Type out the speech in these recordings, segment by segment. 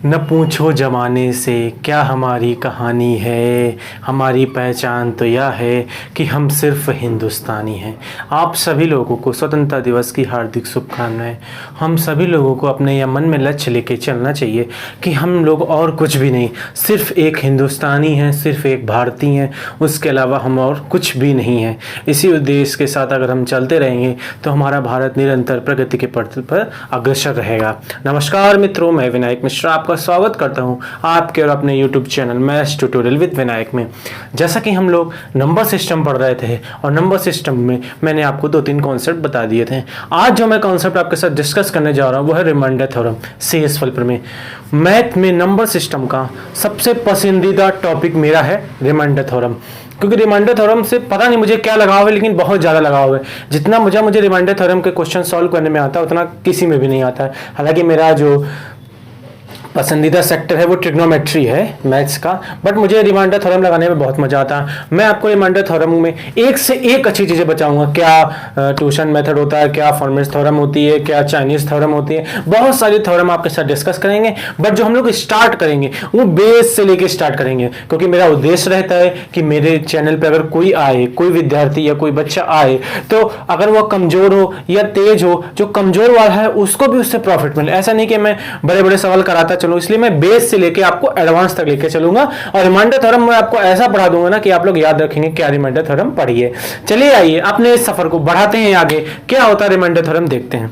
न पूछो जमाने से क्या हमारी कहानी है, हमारी पहचान तो यह है कि हम सिर्फ हिंदुस्तानी हैं। आप सभी लोगों को स्वतंत्रता दिवस की हार्दिक शुभकामनाएं। हम सभी लोगों को अपने यह मन में लक्ष्य लेके चलना चाहिए कि हम लोग और कुछ भी नहीं, सिर्फ एक हिंदुस्तानी हैं, सिर्फ एक भारतीय हैं, उसके अलावा हम और कुछ भी नहीं हैं। इसी उद्देश्य के साथ अगर हम चलते रहेंगे तो हमारा भारत निरंतर प्रगति के पथ पर अग्रसर रहेगा। नमस्कार मित्रों, मैं विनायक मिश्रा आपका स्वागत करता हूं आपके और अपने YouTube channel maths tutorial with Vinayak में। जैसा कि हम लोग नंबर सिस्टम पढ़ रहे थे और नंबर सिस्टम में मैंने आपको 2-3 कॉन्सेप्ट बता दिए थे। आज जो मैं कॉन्सेप्ट आपके साथ डिस्कस करने जा रहा हूं वो है रिमाइंडर थ्योरम, शेषफल प्रमेय। मैथ में नंबर सिस्टम का सबसे पसंदीदा टॉपिक मेरा है रिमाइंडर थ्योरम, क्योंकि रिमाइंडर थ्योरम से पता नहीं मुझे क्या लगाव है, लेकिन बहुत ज़्यादा लगाव है। जितना मुझे रिमाइंडर थ्योरम के क्वेश्चन सॉल्व करने में आता है उतना किसी में भी नहीं आता है। हालांकि मेरा जो पसंदीदा सेक्टर है वो ट्रिग्नोमेट्री है मैथ्स का, बट मुझे रिमाइंडर थ्योरम लगाने में बहुत मजा आता है। मैं आपको रिमाइंडर थ्योरम में एक से एक अच्छी चीजें बचाऊंगा। क्या ट्यूशन मेथड होता है, क्या फॉर्मेट थ्योरम होती है, क्या चाइनीज थ्योरम होती है, बहुत सारी थ्योरम आपके साथ डिस्कस करेंगे। बट जो हम लोग स्टार्ट करेंगे वो बेस से लेके स्टार्ट करेंगे, क्योंकि मेरा उद्देश्य रहता है कि मेरे चैनल पर अगर कोई आए, कोई विद्यार्थी या कोई बच्चा आए, तो अगर वह कमजोर हो या तेज हो, जो कमजोर वाला है उसको भी उससे प्रॉफिट मिले। ऐसा नहीं कि मैं बड़े बड़े सवाल कराता चलो, इसलिए मैं बेस से लेके आपको एडवांस तक लेके चलूंगा। और रिमाइंडर थ्योरम मैं आपको ऐसा पढ़ा दूंगा ना कि आप लोग याद रखेंगे क्या रिमाइंडर थ्योरम पढ़िए। चलिए आइए अपने इस सफर को बढ़ाते हैं आगे। क्या होता है रिमाइंडर थ्योरम देखते हैं।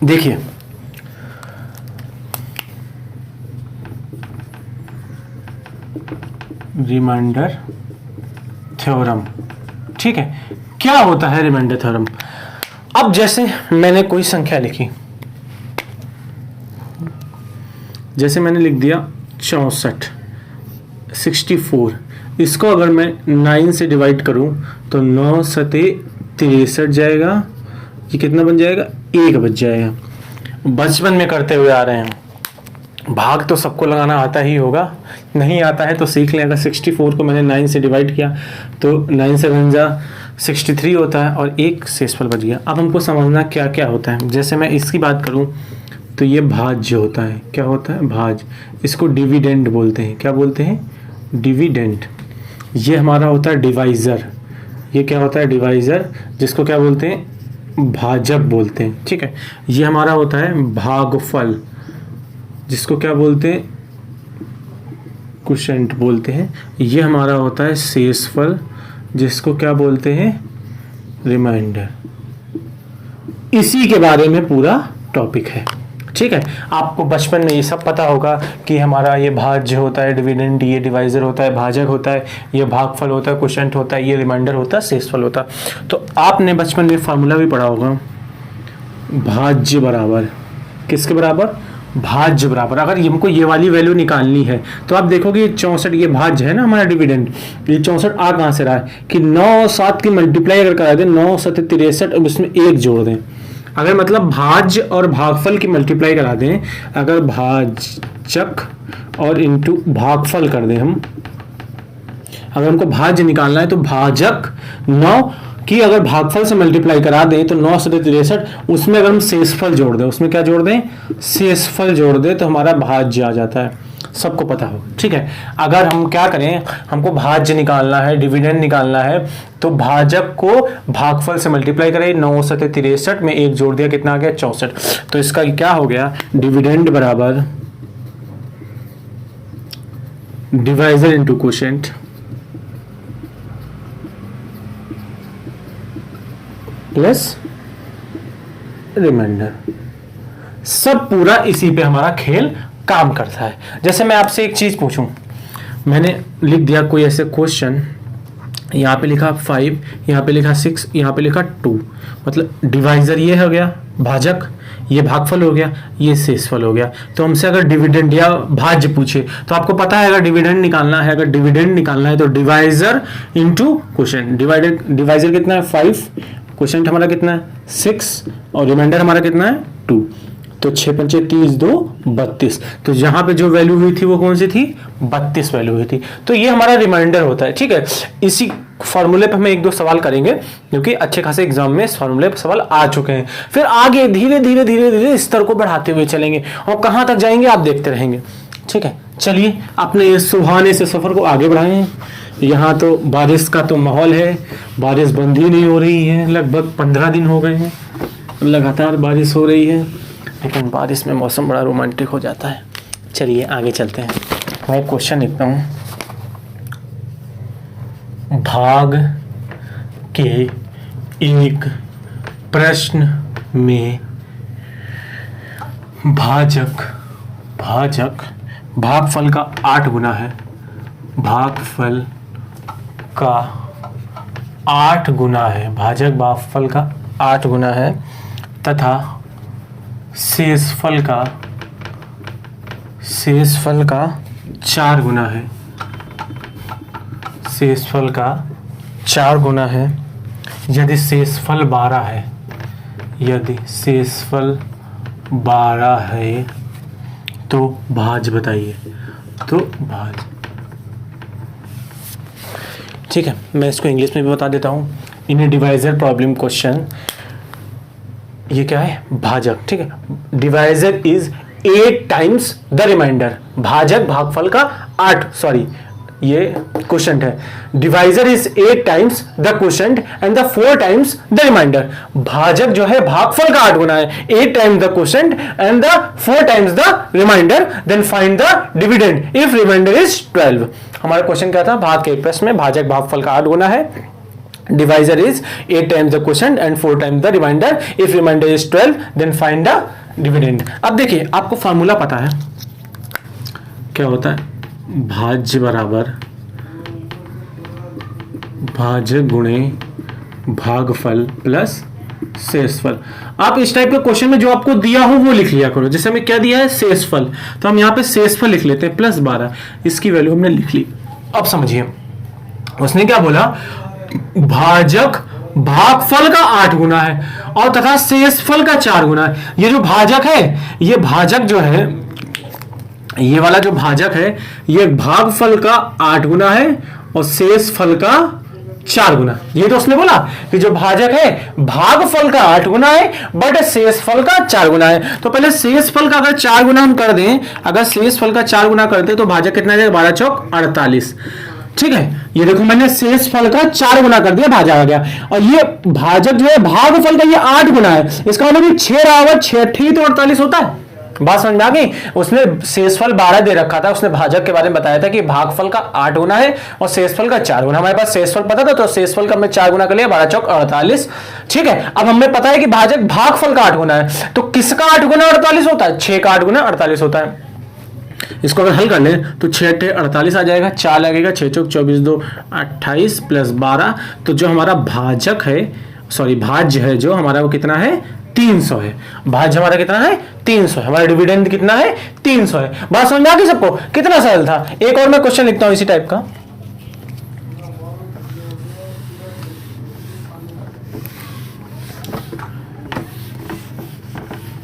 देखिए, रिमाइंडर थ्योरम, ठीक है। क्या होता है रिमाइंडर थ्योरम? अब जैसे मैंने कोई संख्या लिखी, जैसे मैंने लिख दिया 64, 64। इसको अगर मैं 9 से डिवाइड करूं तो 9 सते 63 जाएगा। ये कितना बन जाएगा? 1 बच जाएगा। बचपन में करते हुए आ रहे हैं। भाग तो सबको लगाना आता ही होगा, नहीं आता है तो सीख लें। अगर 64 को मैंने 9 से डिवाइड किया तो 9 से बन जा 63 होता है और एक शेषफल बच गया। अब हमको समझना क्या क्या होता है। जैसे मैं इसकी बात करूं तो ये भाज्य होता है। क्या होता है? भाज्य। इसको डिविडेंड बोलते हैं। क्या बोलते हैं? डिविडेंड। ये हमारा होता है डिवाइजर। ये क्या होता है? डिवाइजर, जिसको क्या बोलते हैं? भाजक बोलते हैं, ठीक है। ये हमारा होता है भागफल, जिसको क्या बोलते हैं? क्वोशिएंट बोलते हैं। ये हमारा होता है शेषफल, जिसको क्या बोलते हैं? रिमाइंडर। इसी के बारे में पूरा टॉपिक है, ठीक है। आपको बचपन में ये सब पता होगा कि हमारा ये भाज्य होता है डिविडेंड, ये डिवाइजर होता है, भाजक होता है, ये भागफल होता है, क्वोशिएंट होता है, ये रिमाइंडर होता है, शेषफल होता है। तो आपने बचपन में फार्मूला भी पढ़ा होगा, भाज्य बराबर किसके बराबर? भाज्य बराबर। अगर हमको ये वाली वैल्यू निकालनी है तो आप देखोगे ये 64, ये भाज्य है ना हमारा डिविडेंड। ये 64 आ कहाँ से रहा है कि 9 7 की मल्टीप्लाई अगर करा दें, 9 7 63, अब उसमें 1 जोड़ दें। अगर मतलब भाज्य और भागफल की मल्टीप्लाई करा दें, अगर भाजक और इंटू भागफल कर दें हम, अगर हमको भाज्य निकालना है तो भाजक 9 की अगर भागफल से मल्टीप्लाई करा दें तो 9 सते 63, उसमें अगर हम शेषफल जोड़ दें, उसमें क्या जोड़ दें? शेषफल जोड़ दें, तो हमारा भाज्य आ जाता है। सबको पता हो, ठीक है। अगर हम क्या करें, हमको भाज्य निकालना है, डिविडेंड निकालना है, तो भाजक को भागफल से मल्टीप्लाई करें, 9 सते 63 में 1 जोड़ दिया, कितना आ गया? 64। तो इसका क्या हो गया? डिविडेंड बराबर divisor into quotient plus remainder. सब पूरा इसी पे हमारा खेल काम करता है। जैसे मैं आपसे एक चीज पूछूं, मैंने लिख दिया कोई ऐसे क्वेश्चन, यहाँ पे लिखा 5, यहाँ पे लिखा 6, यहाँ पे लिखा 2, मतलब डिवाइजर ये हो गया भाजक, ये भागफल हो गया, ये शेषफल हो गया। तो हमसे अगर डिविडेंड या भाज्य पूछे तो आपको पता है अगर डिविडेंड निकालना है, अगर डिविडेंड निकालना है तो डिवाइजर इंटू क्वोशिएंट। डिवाइजर कितना है? 5, क्वोशिएंट हमारा कितना है? 6, और रिमाइंडर हमारा कितना है? 2। तो 6 पंचे 30, 2 32। तो जहां पे जो वैल्यू हुई थी वो कौन सी थी? 32 वैल्यू हुई थी। तो ये हमारा रिमाइंडर होता है, ठीक है। इसी फॉर्मूले पे हमें एक दो सवाल करेंगे क्योंकि अच्छे खासे एग्जाम में इस फॉर्मूले पे सवाल आ चुके हैं। फिर आगे धीरे धीरे धीरे धीरे स्तर को बढ़ाते हुए चलेंगे और कहां तक जाएंगे आप देखते रहेंगे। ठीक है, चलिए अपने इस सुहाने से सफर को आगे बढ़ाएं। यहाँ तो बारिश का तो माहौल है, बारिश बंद ही नहीं हो रही है, लगभग 15 दिन हो गए हैं लगातार बारिश हो रही है, लेकिन बारिश में मौसम बड़ा रोमांटिक हो जाता है। चलिए आगे चलते हैं। मैं एक क्वेश्चन लिखता हूँ। भाग के एक प्रश्न में भागफल का 8 गुना है, भागफल का 8 गुना है, भाजक भागफल का 8 गुना है तथा शेषफल का 4 गुना है, शेषफल का 4 गुना है। यदि शेषफल 12 है, यदि शेषफल 12 है तो भाज बताइए, तो भाज। ठीक है, मैं इसको इंग्लिश में भी बता देता हूँ। In a divisor problem question, ये क्या है? भाजक। ठीक है, divisor is 8 times the remainder, भाजक भागफल का 8, सॉरी ये क्वेश्चन है। Divisor is 8 times the question and the 4 times the remainder. भाजक जो है भागफल का 8 गुना है, 8 times the question and the 4 times the remainder, then find the dividend if remainder is 12। हमारा क्वेश्चन क्या था? भाग के एक प्रश्न में भाजक भागफल का 8 गुना है, divisor is 8 times the question and 4 times the remainder, if remainder is 12 then find the dividend. अब देखिए, आपको फार्मूला पता है क्या होता है? भाज्य बराबर भाजक गुणे भागफल प्लस शेषफल। आप इस टाइप के क्वेश्चन में जो आपको दिया हो वो लिख लिया करो। जैसे हमें क्या दिया है? शेषफल, तो हम यहाँ पे शेषफल लिख लेते हैं प्लस 12, इसकी वैल्यू हमने लिख ली। अब समझिए उसने क्या बोला? भाजक भागफल का 8 गुना है और तथा शेषफल का 4 गुना है। ये जो भाजक है, ये भाजक जो है, ये वाला जो भाजक है, ये भागफल का 8 गुना है और शेषफल का 4 गुना। ये तो उसने बोला कि जो भाजक है भागफल का 8 गुना है बट शेषफल का 4 गुना है। तो पहले शेषफल का अगर 4 गुना हम कर दें, अगर शेषफल का 4 गुना करते तो भाजक कितना आ जाएगा? 12 चौक 48। ठीक है, ये देखो मैंने शेषफल का 4 गुना कर दिया, भाजक आ गया। और ये भाजक जो है भागफल का ये 8 गुना है, इसका मतलब 6 बराबर 6 तो 48 होता है। बात समझ में आ गई? उसने शेषफल 12 दे रखा था, उसने भाजक के बारे में बताया था कि भागफल का 8 गुना है और शेषफल का 4 गुना। हमारे पास शेषफल पता था तो शेषफल का हमने 4 गुना कर लिया, 12 चौक 48। ठीक है, अब हमें पता है कि भाजक भागफल का 8 गुना है, तो किसका 8 गुना 48 होता है? 6 का 8 गुना 48 होता है। इसको अगर हल कर ले तो 6 48 आ जाएगा, 4 लगेगा, 6 चौक 24 2 28 प्लस 12। तो जो हमारा भाजक है, सॉरी भाज्य है जो हमारा, वो कितना है? 300 है। भाज्य हमारा कितना है? 300 है। हमारा डिविडेंड कितना है? 300 है। बात समझ में आ गई सबको? कितना सरल था। एक और मैं क्वेश्चन लिखता हूं इसी टाइप का।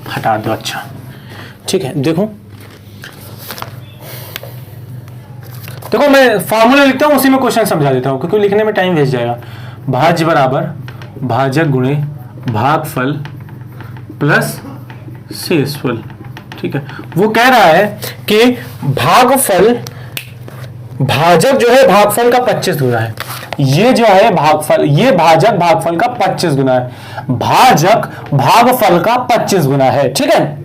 हटा दो। अच्छा ठीक है, देखो मैं फॉर्मूला लिखता हूं, उसी में क्वेश्चन समझा देता हूं क्योंकि लिखने में टाइम वेस्ट जाएगा। भाज्य बराबर भाजक गुणे भागफल प्लस शेषफल। ठीक है, वो कह रहा है कि भागफल, भाजक जो है भागफल का 25 गुना है, ये जो है भागफल, ये भाजक भागफल का 25 गुना है, भाजक भागफल का 25 गुना है। ठीक है,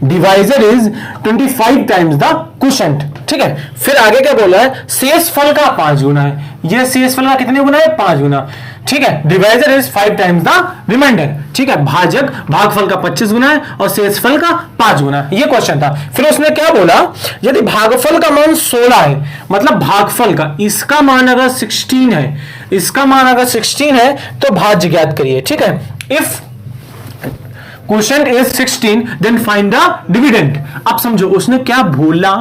divisor is 25 times the quotient. ठीक है, फिर आगे क्या बोला है? शेषफल का 5 गुना है, ये शेषफल का कितने गुना है? 5 गुना। ठीक है, divisor is 5 times the remainder. ठीक है, भाजक भागफल का 25 गुना है और शेषफल का 5 गुना। ये क्वेश्चन था। फिर उसने क्या बोला? यदि भागफल का मान 16 है, मतलब भागफल का, इसका मान अगर 16 है, इसका मान अगर 16 है तो भाज्य ज्ञात करिए। ठीक है, if question is 16 then find the dividend. अब समझो उसने क्या बोला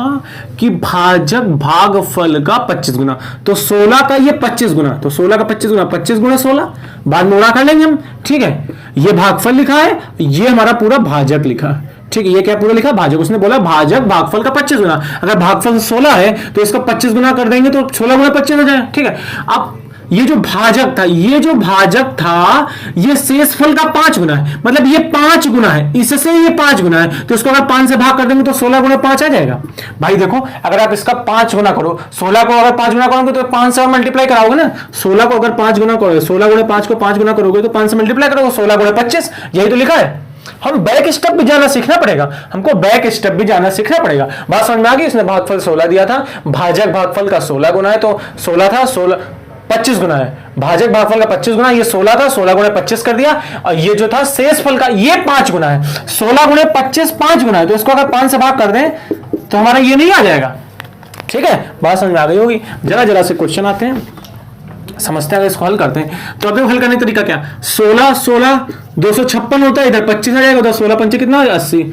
कि भाजक भागफल का 25 गुना, तो 16 का ये 25 गुना, तो 16 का 25 गुना, 25 गुना 16, बाद में उड़ा कर लेंगे हम। ठीक है, ये भागफल लिखा है, ये हमारा पूरा भाजक लिखा है। ठीक है, ये क्या पूरा लिखा? भाजक। उसने बोला भाजक भागफल का 25 गुना, अगर भागफल 16 है तो इसका 25 गुना कर देंगे तो 16 गुना 25 हो जाए। ठीक है, अब ये जो भाजक था, ये जो भाजक था ये शेषफल का 5 गुना है, मतलब ये 5 गुना है, इससे ये 5 गुना है, तो इसको अगर 5 से भाग कर देंगे तो 16 गुना 5 आ जाएगा। भाई देखो अगर आप इसका 5 गुना करो, 16 को अगर 5 गुना करोगे तो 5 से मल्टीप्लाई कराओगे ना, 16 को अगर 5 गुना करोगे, 16 गुणे 5 को 5 गुना करोगे तो 5 से मल्टीप्लाई करोगे, 16 गुणे 25, यही तो लिखा है। हम बैक स्टेप भी जाना सीखना पड़ेगा, हमको बैक स्टेप भी जाना सीखना पड़ेगा। बात समझ में आ गई? इसने भागफल 16 दिया था, भाजक भागफल का 16 गुना है, तो 16 था, 16 25 गुना है, भाजक भागफल का 25 गुना, ये 16 था, 16 गुणे 25 कर दिया, और ये जो था शेषफल का ये 5 गुना है, 16 गुणे 25 5 गुना है, तो इसको अगर 5 से भाग कर दें तो हमारा ये नहीं आ जाएगा। ठीक है, बात समझ में आ गई होगी। जरा जरा से क्वेश्चन आते हैं, समझते हैं, इसको हल करते हैं। तो अभी हल करने का तरीका क्या, 16 16 256 होता है, इधर 25 आ जाएगा, तो 16 पंचे कितना हो जाएगा 80,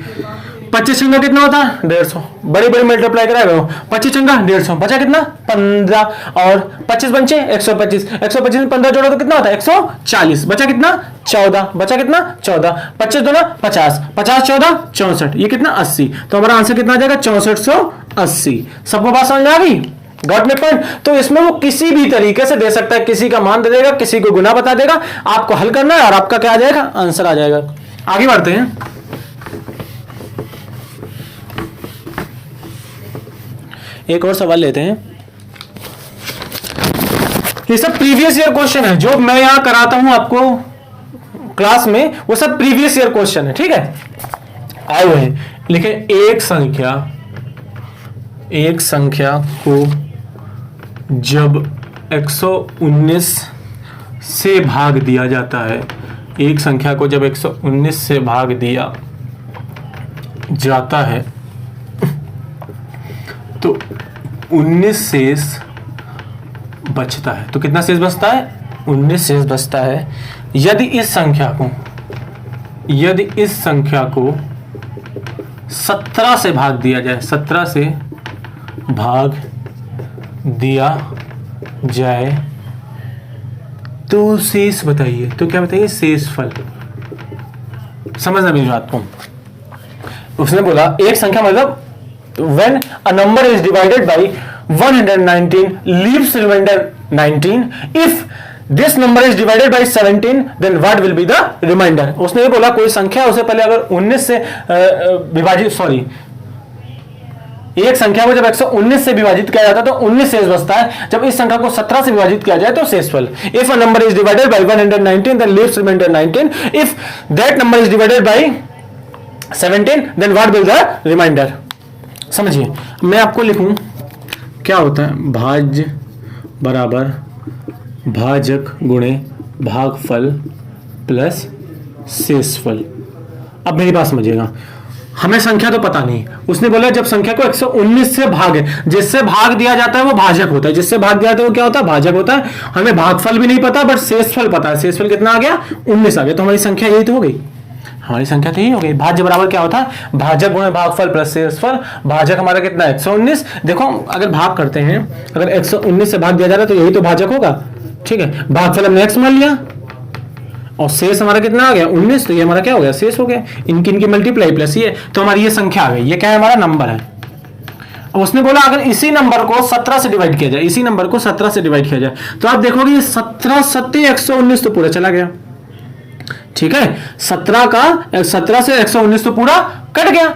25 चंगा कितना होता है 150, बड़ी बड़ी मल्टीप्लाई कराएगा, 25 चंगा 150, बचा कितना 15, और 25 पंचे 125, 125 में 15 जोड़ो तो कितना होता है 140, बचा कितना 14, बचा कितना 14, 25 दूना 50, 50 14 64, ये कितना 80, तो हमारा आंसर कितना आ जाएगा 6480। सबको बात समझ में आ गई? गॉट में पॉइंट। तो इसमें वो किसी भी तरीके से दे सकता है, किसी का मान दे देगा, किसी को गुना बता देगा, आपको हल करना है और आपका क्या आ जाएगा, आंसर आ जाएगा। आगे बढ़ते हैं। एक और सवाल लेते हैं। ये सब प्रीवियस ईयर क्वेश्चन है, जो मैं यहां कराता हूं आपको क्लास में, वो सब प्रीवियस ईयर क्वेश्चन है। ठीक है, आए हुए हैं। लिखे एक संख्या को जब 119 से भाग दिया जाता है, एक संख्या को जब 119 से भाग दिया जाता है तो 19 शेष बचता है। तो कितना शेष बचता है? 19 शेष बचता है। यदि इस संख्या को 17 से भाग दिया जाए, 17 से भाग दिया जाए तो शेष बताइए। तो क्या बताइए? शेषफल। समझना मेरी बात को। उसने बोला एक संख्या मतलब when a number is divided by 119 leaves remainder 19, if this number is divided by 17 then what will be the remainder। उसने ये बोला कोई संख्या उसे पहले अगर 19 से विभाजित, सॉरी, एक संख्या को जब 119 से विभाजित किया जाता है तो 19 शेष बचता है। जब इस संख्या को 17 से विभाजित किया जाए तो शेषफल। If a number is divided by 119 then leaves remainder 19, if that number is divided by 17 then what will the remainder। समझिए, मैं आपको लिखूं क्या होता है, भाज्य बराबर भाजक गुणे भागफल प्लस शेषफल। अब मेरी बात समझिएगा, हमें संख्या तो पता नहीं, उसने बोला जब संख्या को 119 से भागे, जिससे भाग दिया जाता है वो भाजक होता है, जिससे भाग दिया जाता है वो क्या होता है, भाजक होता है। हमें भागफल भी नहीं पता बट शेषफल पता है। शेषफल कितना आ गया? 19 आ गया। तो हमारी संख्या यही तो हो गई, हमारी संख्या तो यही हो गई। भाज्य बराबर क्या होता है? भाजक गुणे भागफल प्लस शेषफल। भाजक हमारा कितना है? 119। देखो अगर भाग करते हैं, अगर 119 से भाग दिया जा रहा है तो यही तो भाजक होगा। ठीक है, भागफल हमने x मान लिया और शेष हमारा कितना आ गया? 19। तो ये हमारा क्या हो गया? शेष हो गया। इनकी मल्टीप्लाई प्लस ये, तो हमारी ये संख्या आ गई। ये क्या है? हमारा नंबर है। अब उसने बोला अगर इसी नंबर को 17 से डिवाइड किया जाए, इसी नंबर को 17 से डिवाइड किया जाए तो आप देखोगे 17 7 119 तो पूरा चला गया। ठीक है, 17 से 119 तो पूरा कट गया।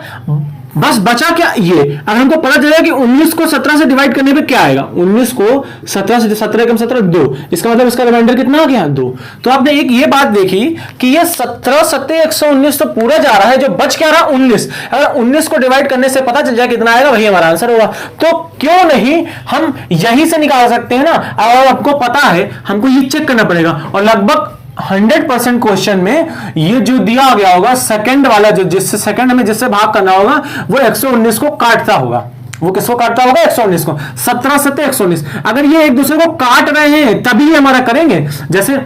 बस बचा क्या? ये अगर हमको पता चला कि 19 को 17 से डिवाइड करने पे क्या आएगा, 19 को 17 से 17 कम 17 2, इसका मतलब इसका रिमाइंडर कितना आ गया? 2। तो आपने एक ये बात देखी कि ये 17 7 119 तो पूरा जा रहा है, जो बच क्या रहा? 19। अगर 19 को डिवाइड करने से पता चल जाए कितना आएगा, वही हमारा आंसर होगा। तो क्यों नहीं हम यहीं से निकाल सकते हैं ना। अगर आपको पता है, हमको ये चेक करना पड़ेगा। और लगभग 100% क्वेश्चन में ये जो दिया गया होगा सेकंड वाला, जो जिससे सेकंड में जिससे भाग करना होगा वो 119 को काटता होगा। वो किसको काटता होगा? 119 को। 17 7 119। अगर ये एक दूसरे को काट रहे हैं तभी ये हमारा करेंगे। जैसे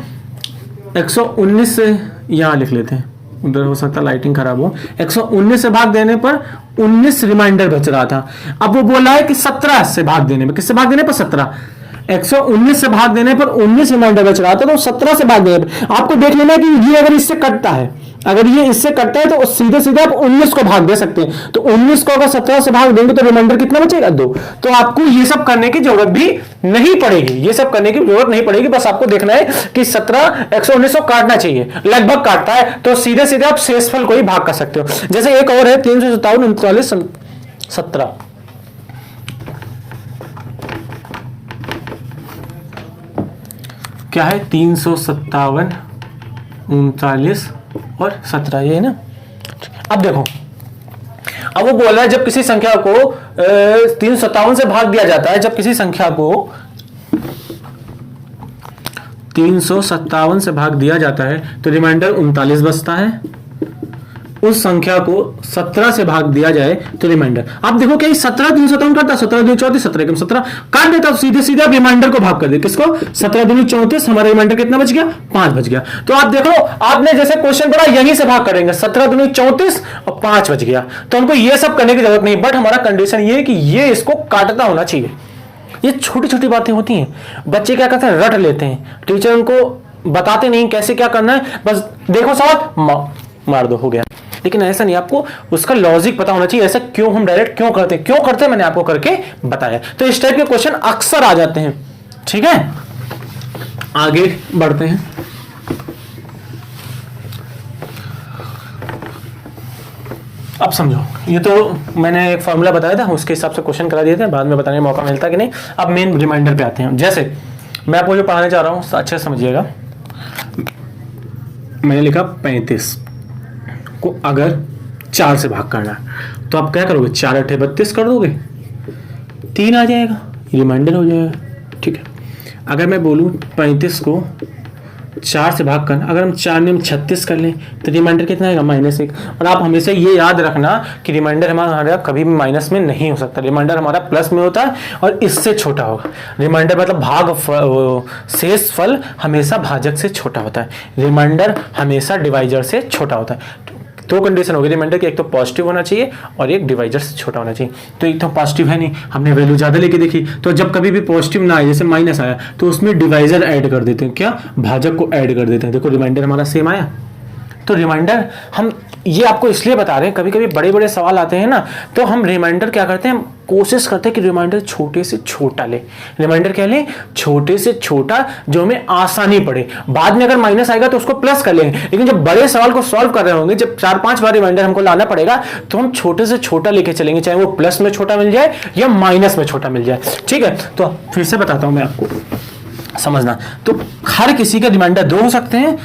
119 से यहां लिख लेते हैं, उधर हो सकता लाइटिंग खराब हो। 119 से भाग देने पर 19 रिमाइंडर बच रहा था। अब वो बोला है कि 17 से भाग देने में, किससे भाग देने पर? 17। 119 से भाग देने पर 19 रिमाइंडर बच रहा था, तो 17 से भाग देने पर आपको देख लेना कि ये अगर इससे कटता है, अगर ये इससे कटता है तो सीधे सीधे आप 19 को भाग दे सकते हैं। तो 19 को अगर 17 से भाग देंगे तो रिमाइंडर कितना बचेगा? 2। तो आपको ये सब करने की जरूरत भी नहीं पड़ेगी, ये सब करने की जरूरत नहीं पड़ेगी। बस आपको देखना है कि 17 119 को काटना चाहिए, लगभग काटता है तो सीधे सीधे आप शेषफल को ही भाग कर सकते हो। जैसे एक और है 357 39 17, क्या है? 357 39 और 17, ये है ना। अब देखो, अब वो बोल रहा है जब किसी संख्या को 357 से भाग दिया जाता है, जब किसी संख्या को 357 से भाग दिया जाता है तो रिमाइंडर 39 बचता है। उस संख्या को 17 से भाग दिया जाए तो रिमाइंडर, आप देखो क्या 17 357 करता, 17 दूनी 34, 17 एकम 17 काट देता, सीधे सीधे आप रिमाइंडर को भाग कर दे। किसको? 17 दूनी 34, हमारा रिमाइंडर कितना बच गया? 5 बच गया। तो आप देखो, आपने जैसे क्वेश्चन पढ़ा यहीं से भाग करेंगे, 17 दूनी 34 और 5 बच गया। तो हमको ये सब करने की जरूरत नहीं, बट हमारा कंडीशन ये है कि ये इसको काटता होना चाहिए। ये छोटी छोटी बातें होती हैं, बच्चे क्या करते हैं? रट लेते हैं, टीचर उनको बताते नहीं कैसे क्या करना है, बस देखो सवाल मार दो, हो गया। लेकिन ऐसा नहीं, आपको उसका लॉजिक पता होना चाहिए, ऐसा क्यों हम डायरेक्ट क्यों करते हैं मैंने आपको करके बताया। तो इस टाइप के क्वेश्चन अक्सर आ जाते हैं। ठीक है, आगे बढ़ते हैं। अब समझो, ये तो मैंने एक फॉर्मूला बताया था, उसके हिसाब से क्वेश्चन करा दिए थे, बाद में बताने का मौका मिलता कि नहीं। अब मेन रिमाइंडर पे आते हैं। जैसे मैं आपको जो पढ़ाने चाह रहा हूं अच्छे से समझिएगा। मैंने लिखा 35 को अगर 4 से भाग करना है तो आप क्या करोगे? 4 8 32 कर दोगे, 3 आ जाएगा, रिमाइंडर हो जाएगा। ठीक है, अगर मैं बोलूं 35 को 4 से भाग करना, अगर हम 4 में 36 कर लें तो रिमाइंडर कितना आएगा? -1। और आप हमेशा ये याद रखना कि रिमाइंडर हमारा कभी भी माइनस में नहीं हो सकता, रिमाइंडर हमारा प्लस में होता है और इससे छोटा होगा। रिमाइंडर मतलब शेष फल हमेशा भाजक से छोटा होता है, रिमाइंडर हमेशा डिवाइजर से छोटा होता है। दो कंडीशन होगी रिमाइंडर की, एक तो पॉजिटिव होना चाहिए और एक डिवाइजर से छोटा होना चाहिए। तो एक तो पॉजिटिव है नहीं, हमने वैल्यू ज्यादा लेके देखी, तो जब कभी भी पॉजिटिव ना आए, जैसे माइनस आया, तो उसमें डिवाइजर ऐड कर देते हैं, क्या? भाजक को ऐड कर देते हैं। देखो रिमाइंडर हमारा सेम आया। तो रिमाइंडर हम ये आपको इसलिए बता रहे हैं, कभी कभी बड़े बड़े सवाल आते हैं ना, तो हम रिमाइंडर क्या करते हैं, कोशिश करते हैं कि रिमाइंडर छोटे से छोटा ले। रिमाइंडर क्या ले? छोटे से छोटा, जो हमें आसानी पड़े। बाद में अगर माइनस आएगा तो उसको प्लस कर लेंगे, लेकिन जब बड़े सवाल को सॉल्व कर रहे होंगे, जब 4-5 बार रिमाइंडर हमको लाना पड़ेगा, तो हम छोटे से छोटा लेके चलेंगे, चाहे वो प्लस में छोटा मिल जाए या माइनस में छोटा मिल जाए। ठीक है, तो फिर से बताता हूं मैं आपको, समझना। तो हर किसी का रिमाइंडर 2 हो सकते हैं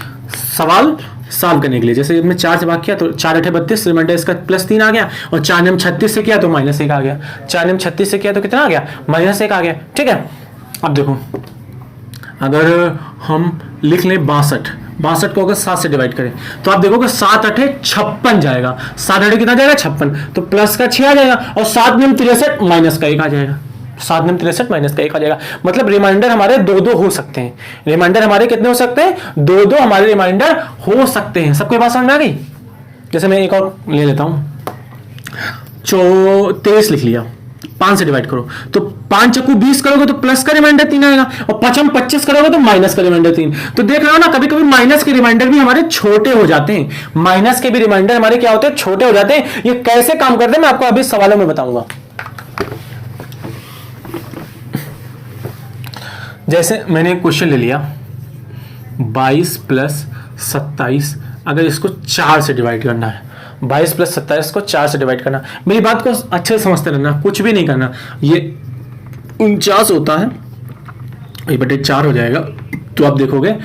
सवाल सॉल्व करने के लिए। जैसे मैं 4 से भाग किया तो 4 8 32, रिमाइंडर इसका +3 आ गया, और 4 ने 36 से किया तो -1 आ गया, 4 ने 36 से किया तो कितना आ गया? -1 आ गया। ठीक है, अब देखो, अगर हम लिख लें 62 को अगर 7 से डिवाइड करें तो आप देखोगे 7 8 56 जाएगा, 7 8 कितना जाएगा? 56, तो प्लस का 6 आ जाएगा, और 7 में 63 माइनस का 1 आ जाएगा, 7 में 63 माइनस का 1 आ जाएगा। मतलब रिमाइंडर हमारे 2-2 हो सकते हैं। रिमाइंडर हमारे कितने हो सकते हैं? 2-2 हमारे रिमाइंडर हो सकते हैं। सबको बात समझ में आ गई? जैसे मैं एक और ले लेता हूं, 23 लिख लिया, 5 से डिवाइड करो तो 5 चक्कू 20 करोगे तो प्लस का रिमाइंडर 3 आएगा, और 5 25 करोगे तो माइनस का रिमाइंडर 3। तो देख रहे हो ना, कभी कभी माइनस के रिमाइंडर भी हमारे छोटे हो जाते हैं। माइनस के भी रिमाइंडर हमारे क्या होते हैं? छोटे हो जाते हैं। ये कैसे काम करते हैं मैं आपको अभी सवालों में बताऊंगा। जैसे मैंने एक क्वेश्चन ले लिया, 22 + 27, अगर इसको 4 से डिवाइड करना है, 22 + 27 को 4 से डिवाइड करना। मेरी बात को अच्छे से समझते रहना, कुछ भी नहीं करना। ये 49 होता है, ये बटे 4 हो जाएगा, तो आप देखोगे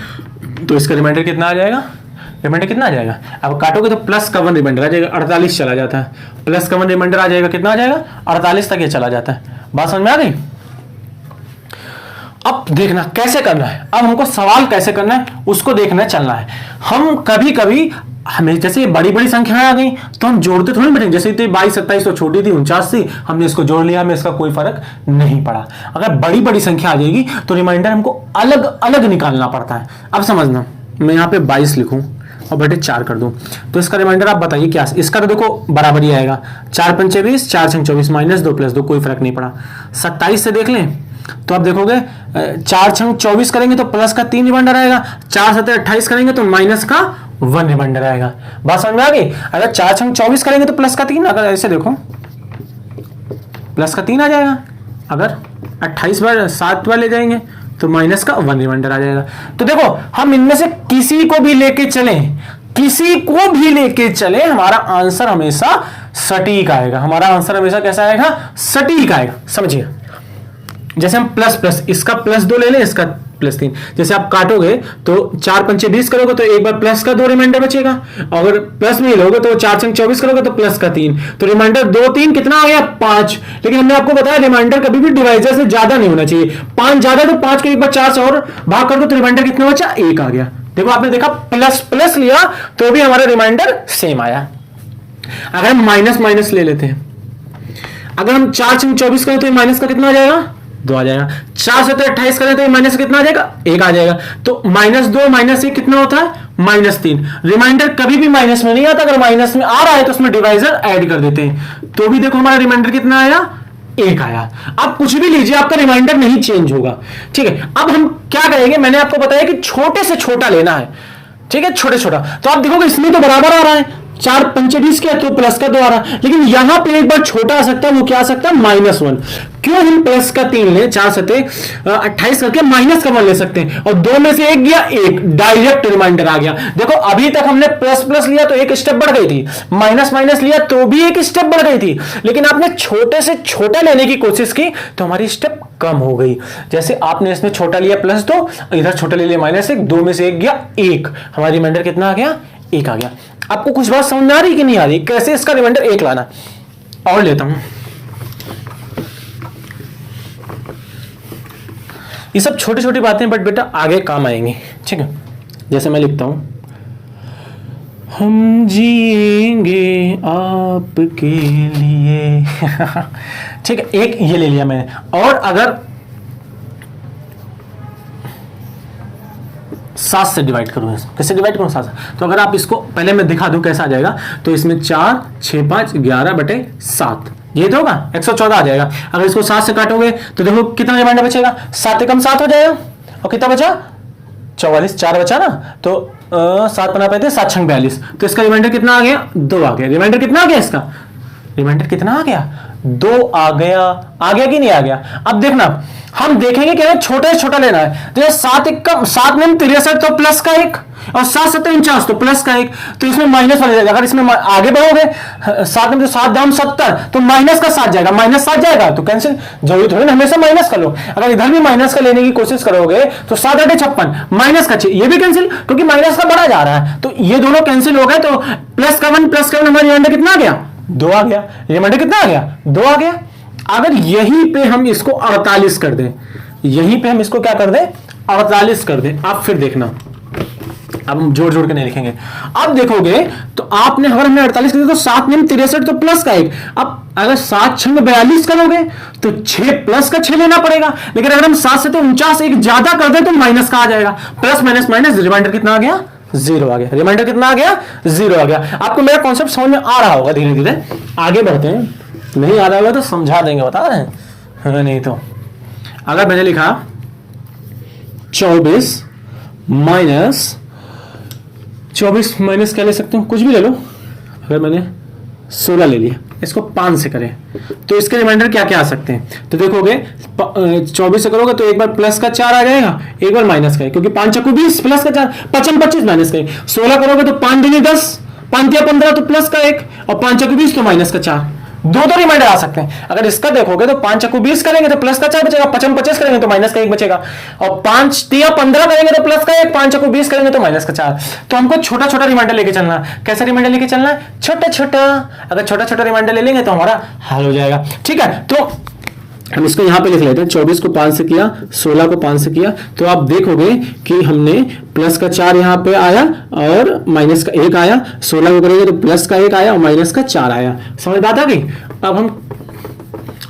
तो इसका रिमाइंडर कितना आ जाएगा? रिमाइंडर कितना आ जाएगा? अब काटोगे तो प्लस का 1 रिमाइंडर आ जाएगा, 48 चला जाता है, प्लस का 1 रिमाइंडर आ जाएगा, कितना आ जाएगा? 48 तक ये चला जाता है। बात समझ में आ गई? अब देखना कैसे करना है, अब हमको सवाल कैसे करना है उसको देखना चलना है। हम कभी कभी हमें जैसे बड़ी बड़ी संख्याएं आ गई तो हम जोड़ते थोड़ी बैठेंगे। जैसे 22 27 तो छोटी थी, 49 थी, हमने इसको जोड़ लिया, हमें इसका कोई फर्क नहीं पड़ा। अगर बड़ी बड़ी संख्या आ जाएगी तो रिमाइंडर हमको अलग अलग निकालना पड़ता है। अब समझना, मैं यहाँ पे 22 लिखूं और बटे 4 कर दूं तो इसका रिमाइंडर आप बताइए क्या? इसका तो देखो बराबर ही आएगा, 4 × 5 = 24, 4 × 24 -2 + 2, कोई फर्क नहीं पड़ा। 27 से देख लें तो आप देखोगे 4 छंग 24 करेंगे तो प्लस का 3 रिमाइंडर आएगा, 4 7 28 करेंगे तो माइनस का 1 रिमाइंडर आएगा। बात समझ में आ गई? अगर 4 छंग 24 करेंगे तो प्लस का 3, अगर ऐसे देखो प्लस का 3 आ जाएगा, अगर 28 बार 7 बार ले जाएंगे तो माइनस का 1 रिमाइंडर आ जाएगा। तो देखो हम इनमें से किसी को भी लेके चलें, किसी को भी लेके चले, हमारा आंसर हमेशा सटीक आएगा। हमारा आंसर हमेशा कैसा आएगा? सटीक आएगा। समझिए, जैसे हम प्लस प्लस, इसका +2 ले लें, इसका +3, जैसे आप काटोगे तो 4 पंचे 20 करोगे तो एक बार प्लस का 2 रिमाइंडर बचेगा, अगर प्लस में लोगे तो 4 छंग 24 करोगे तो प्लस का 3, तो रिमाइंडर 2 3 कितना आ गया? 5। लेकिन हमने आपको बताया रिमाइंडर कभी भी डिवाइजर से ज्यादा नहीं होना चाहिए। 5 ज्यादा तो 5 को एक बार 4 से और भाग कर दो तो रिमाइंडर कितना बचा? 1 आ गया। देखो आपने देखा प्लस प्लस लिया तो भी हमारा रिमाइंडर सेम आया। अगर हम माइनस माइनस ले लेते हैं, अगर हम 4 छंग 24 करें तो माइनस का कितना आ जाएगा? 2 आ जाएगा। 4 से 28 करें तो माइनस कितना आ जाएगा? 1 आ जाएगा। तो -2 -1 कितना होता है? -3। रिमाइंडर कभी भी माइनस में नहीं आता, अगर माइनस में आ रहा है तो उसमें डिवाइजर ऐड कर देते हैं, तो भी देखो हमारा रिमाइंडर कितना आया? 1 आया। आप कुछ भी लीजिए, आपका रिमाइंडर नहीं चेंज होगा। ठीक है, अब हम क्या करेंगे, मैंने आपको बताया कि छोटे से छोटा लेना है। ठीक है, छोटे छोटा, तो आप देखोगे इसमें तो बराबर आ रहा है, 4 पंचे 20 के तो प्लस का 2 आ रहा है, लेकिन यहां पे एक बार छोटा आ सकता है, वो क्या आ सकता है? -1। क्यों हम प्लस का 3 ले, 4 7 28 करके माइनस का 1 ले सकते हैं, और 2 में से 1 गया, 1 डायरेक्ट रिमाइंडर आ गया। देखो अभी तक हमने प्लस प्लस लिया तो एक स्टेप बढ़ गई थी, माइनस माइनस लिया तो भी एक स्टेप बढ़ गई थी, लेकिन आपने छोटे से छोटा लेने की कोशिश की तो हमारी स्टेप कम हो गई। जैसे आपने इसमें छोटा लिया +2, इधर छोटा ले लिया -1, 2 में से 1 गया, 1, हमारा रिमाइंडर कितना आ गया? 1 आ गया। आपको कुछ बात समझ में आ रही कि नहीं आ रही? कैसे इसका रिमाइंडर 1 लाना? और लेता हूं, ये सब छोटी छोटी बातें बट बेटा आगे काम आएंगी। ठीक है, जैसे मैं लिखता हूं, हम जिएंगे आपके लिए। ठीक है, एक ये ले लिया मैंने, और अगर 7 से डिवाइड करूँ, कैसे डिवाइड करूँ? 7 से। तो अगर आप इसको पहले मैं दिखा दूं कैसा आ जाएगा, तो इसमें 4 6 5 11/7, ये तो होगा 114 आ जाएगा। अगर इसको 7 से काटोगे तो देखो कितना रिमाइंडर बचेगा? 7 एकम 7 हो जाएगा, और कितना बचा? 44, 4 बचा ना, तो 7 बना पाते, 7 छंग 42, तो इसका रिमाइंडर कितना आ गया? 2 आ गया। रिमाइंडर कितना आ गया? इसका रिमाइंडर कितना आ गया? 2 आ गया। आ गया कि नहीं आ गया? अब देखना, हम देखेंगे कि हमें छोटे से छोटा लेना है, तो 7 में 63 तो प्लस का 1, और 7 7 49 तो प्लस का 1, तो इसमें माइनस वाला जाएगा। अगर इसमें आगे बढ़ोगे 7 में तो 7 दाम 70, तो माइनस का 7 जाएगा, -7 जाएगा, तो कैंसिल। जरूरी थोड़ी ना हमेशा माइनस का लो, अगर इधर भी माइनस का लेने की कोशिश करोगे तो 7 8 56, माइनस का 6, ये भी कैंसिल, क्योंकि माइनस का बढ़ा जा रहा है, तो ये दोनों कैंसिल हो गए। तो प्लस का 1 हमारा रिमाइंडर कितना आ गया? 2 आ गया। रिमाइंडर कितना आ गया? 2 आ गया। अगर यहीं पे हम इसको 48 कर दें, यहीं पे हम इसको क्या कर दें? 48 कर दें, आप फिर देखना, अब हम जोड़ जोड़ के नहीं लिखेंगे। अब देखोगे तो आपने, अगर हमने 48 कर दिया तो 7 में 63 तो प्लस का 1, अब अगर 7 छंग 42 करोगे तो 6 प्लस का 6 लेना पड़ेगा, लेकिन अगर हम 7 से तो 49 एक ज्यादा कर दें तो माइनस का आ जाएगा, प्लस माइनस माइनस, रिमाइंडर कितना आ गया? 0 आ गया। रिमाइंडर कितना आ गया? 0 आ गया। आपको मेरा कॉन्सेप्ट समझ में आ रहा होगा, धीरे धीरे आगे बढ़ते हैं, नहीं आ रहा होगा तो समझा देंगे, बता रहे हैं। नहीं तो अगर मैंने लिखा 24 माइनस क्या ले सकते हैं? कुछ भी ले लो। अगर मैंने 16 ले लिया, इसको 5 से करें तो इसके रिमाइंडर क्या क्या आ सकते हैं? तो देखोगे 24 से करोगे तो एक बार प्लस का 4 आ जाएगा, एक बार माइनस का, क्योंकि 5 चक्कू 20, प्लस का 4, 55 25 माइनस का 16 करोगे तो 5 दूनी 10, 5 या 15 तो प्लस का 1, और 5 चक्कू 20 तो माइनस का 4, दो रिमाइंडर आ सकते हैं। अगर इसका देखोगे तो 5 चक्कू 20 करेंगे तो प्लस का 4 बचेगा, 55 25 करेंगे तो माइनस का 1 बचेगा, और 5 3 15 करेंगे तो प्लस का 1, 5 चक्कू 20 करेंगे तो माइनस का 4। तो हमको छोटा छोटा रिमाइंडर लेके चलना। कैसा रिमाइंडर लेके चलना है? छोटा छोटा। अगर छोटा छोटा रिमाइंडर ले लेंगे तो हमारा हल हो जाएगा। ठीक है, तो हम इसको यहां पे लिख लेते हैं। 24 को 5 से किया, 16 को 5 से किया, तो आप देखोगे कि हमने प्लस का 4 यहां पे आया और माइनस का 1 आया। 16 को करेंगे तो प्लस का 1 आया और माइनस का 4 आया। समझ बात आ गई? अब हम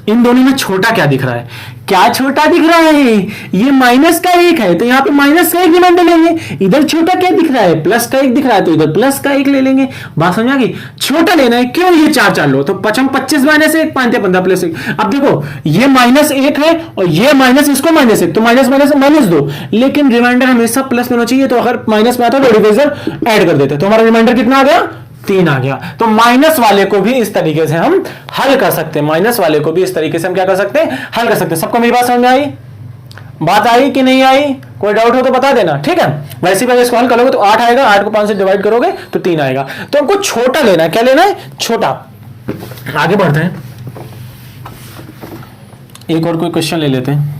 इन दोनों में छोटा क्या दिख रहा है? क्या छोटा दिख रहा है? ये माइनस का एक है तो यहाँ पे माइनस का एक रिमाइंडर लेंगे। इधर छोटा क्या दिख रहा है? प्लस का एक दिख रहा है तो इधर प्लस का एक ले लेंगे। बात समझ आ गई? छोटा लेना है, क्यों? ये 4 लो तो 25 माइनस 1 5 15 प्लस 1। अब देखो ये माइनस 1 है और ये माइनस इसको माइनस 1 तो माइनस माइनस माइनस 2, लेकिन रिमाइंडर हमेशा प्लस में होना चाहिए। तो अगर माइनस में आता तो डिविजर ऐड कर देते तो हमारा रिमाइंडर कितना आ गया? 3 आ गया। तो माइनस वाले को भी इस तरीके से हम हल कर सकते हैं। माइनस वाले को भी इस तरीके से हम क्या कर सकते हैं? हल कर सकते हैं। सबको मेरी बात समझ में आई? बात आई कि नहीं आई? कोई डाउट हो तो बता देना, ठीक है। वैसे ही इसको हल करोगे तो 8 आएगा, 8 को 5 से डिवाइड करोगे तो 3 आएगा। तो हमको छोटा लेना है। क्या लेना है? छोटा। आगे बढ़ते हैं, एक और कोई क्वेश्चन ले लेते हैं।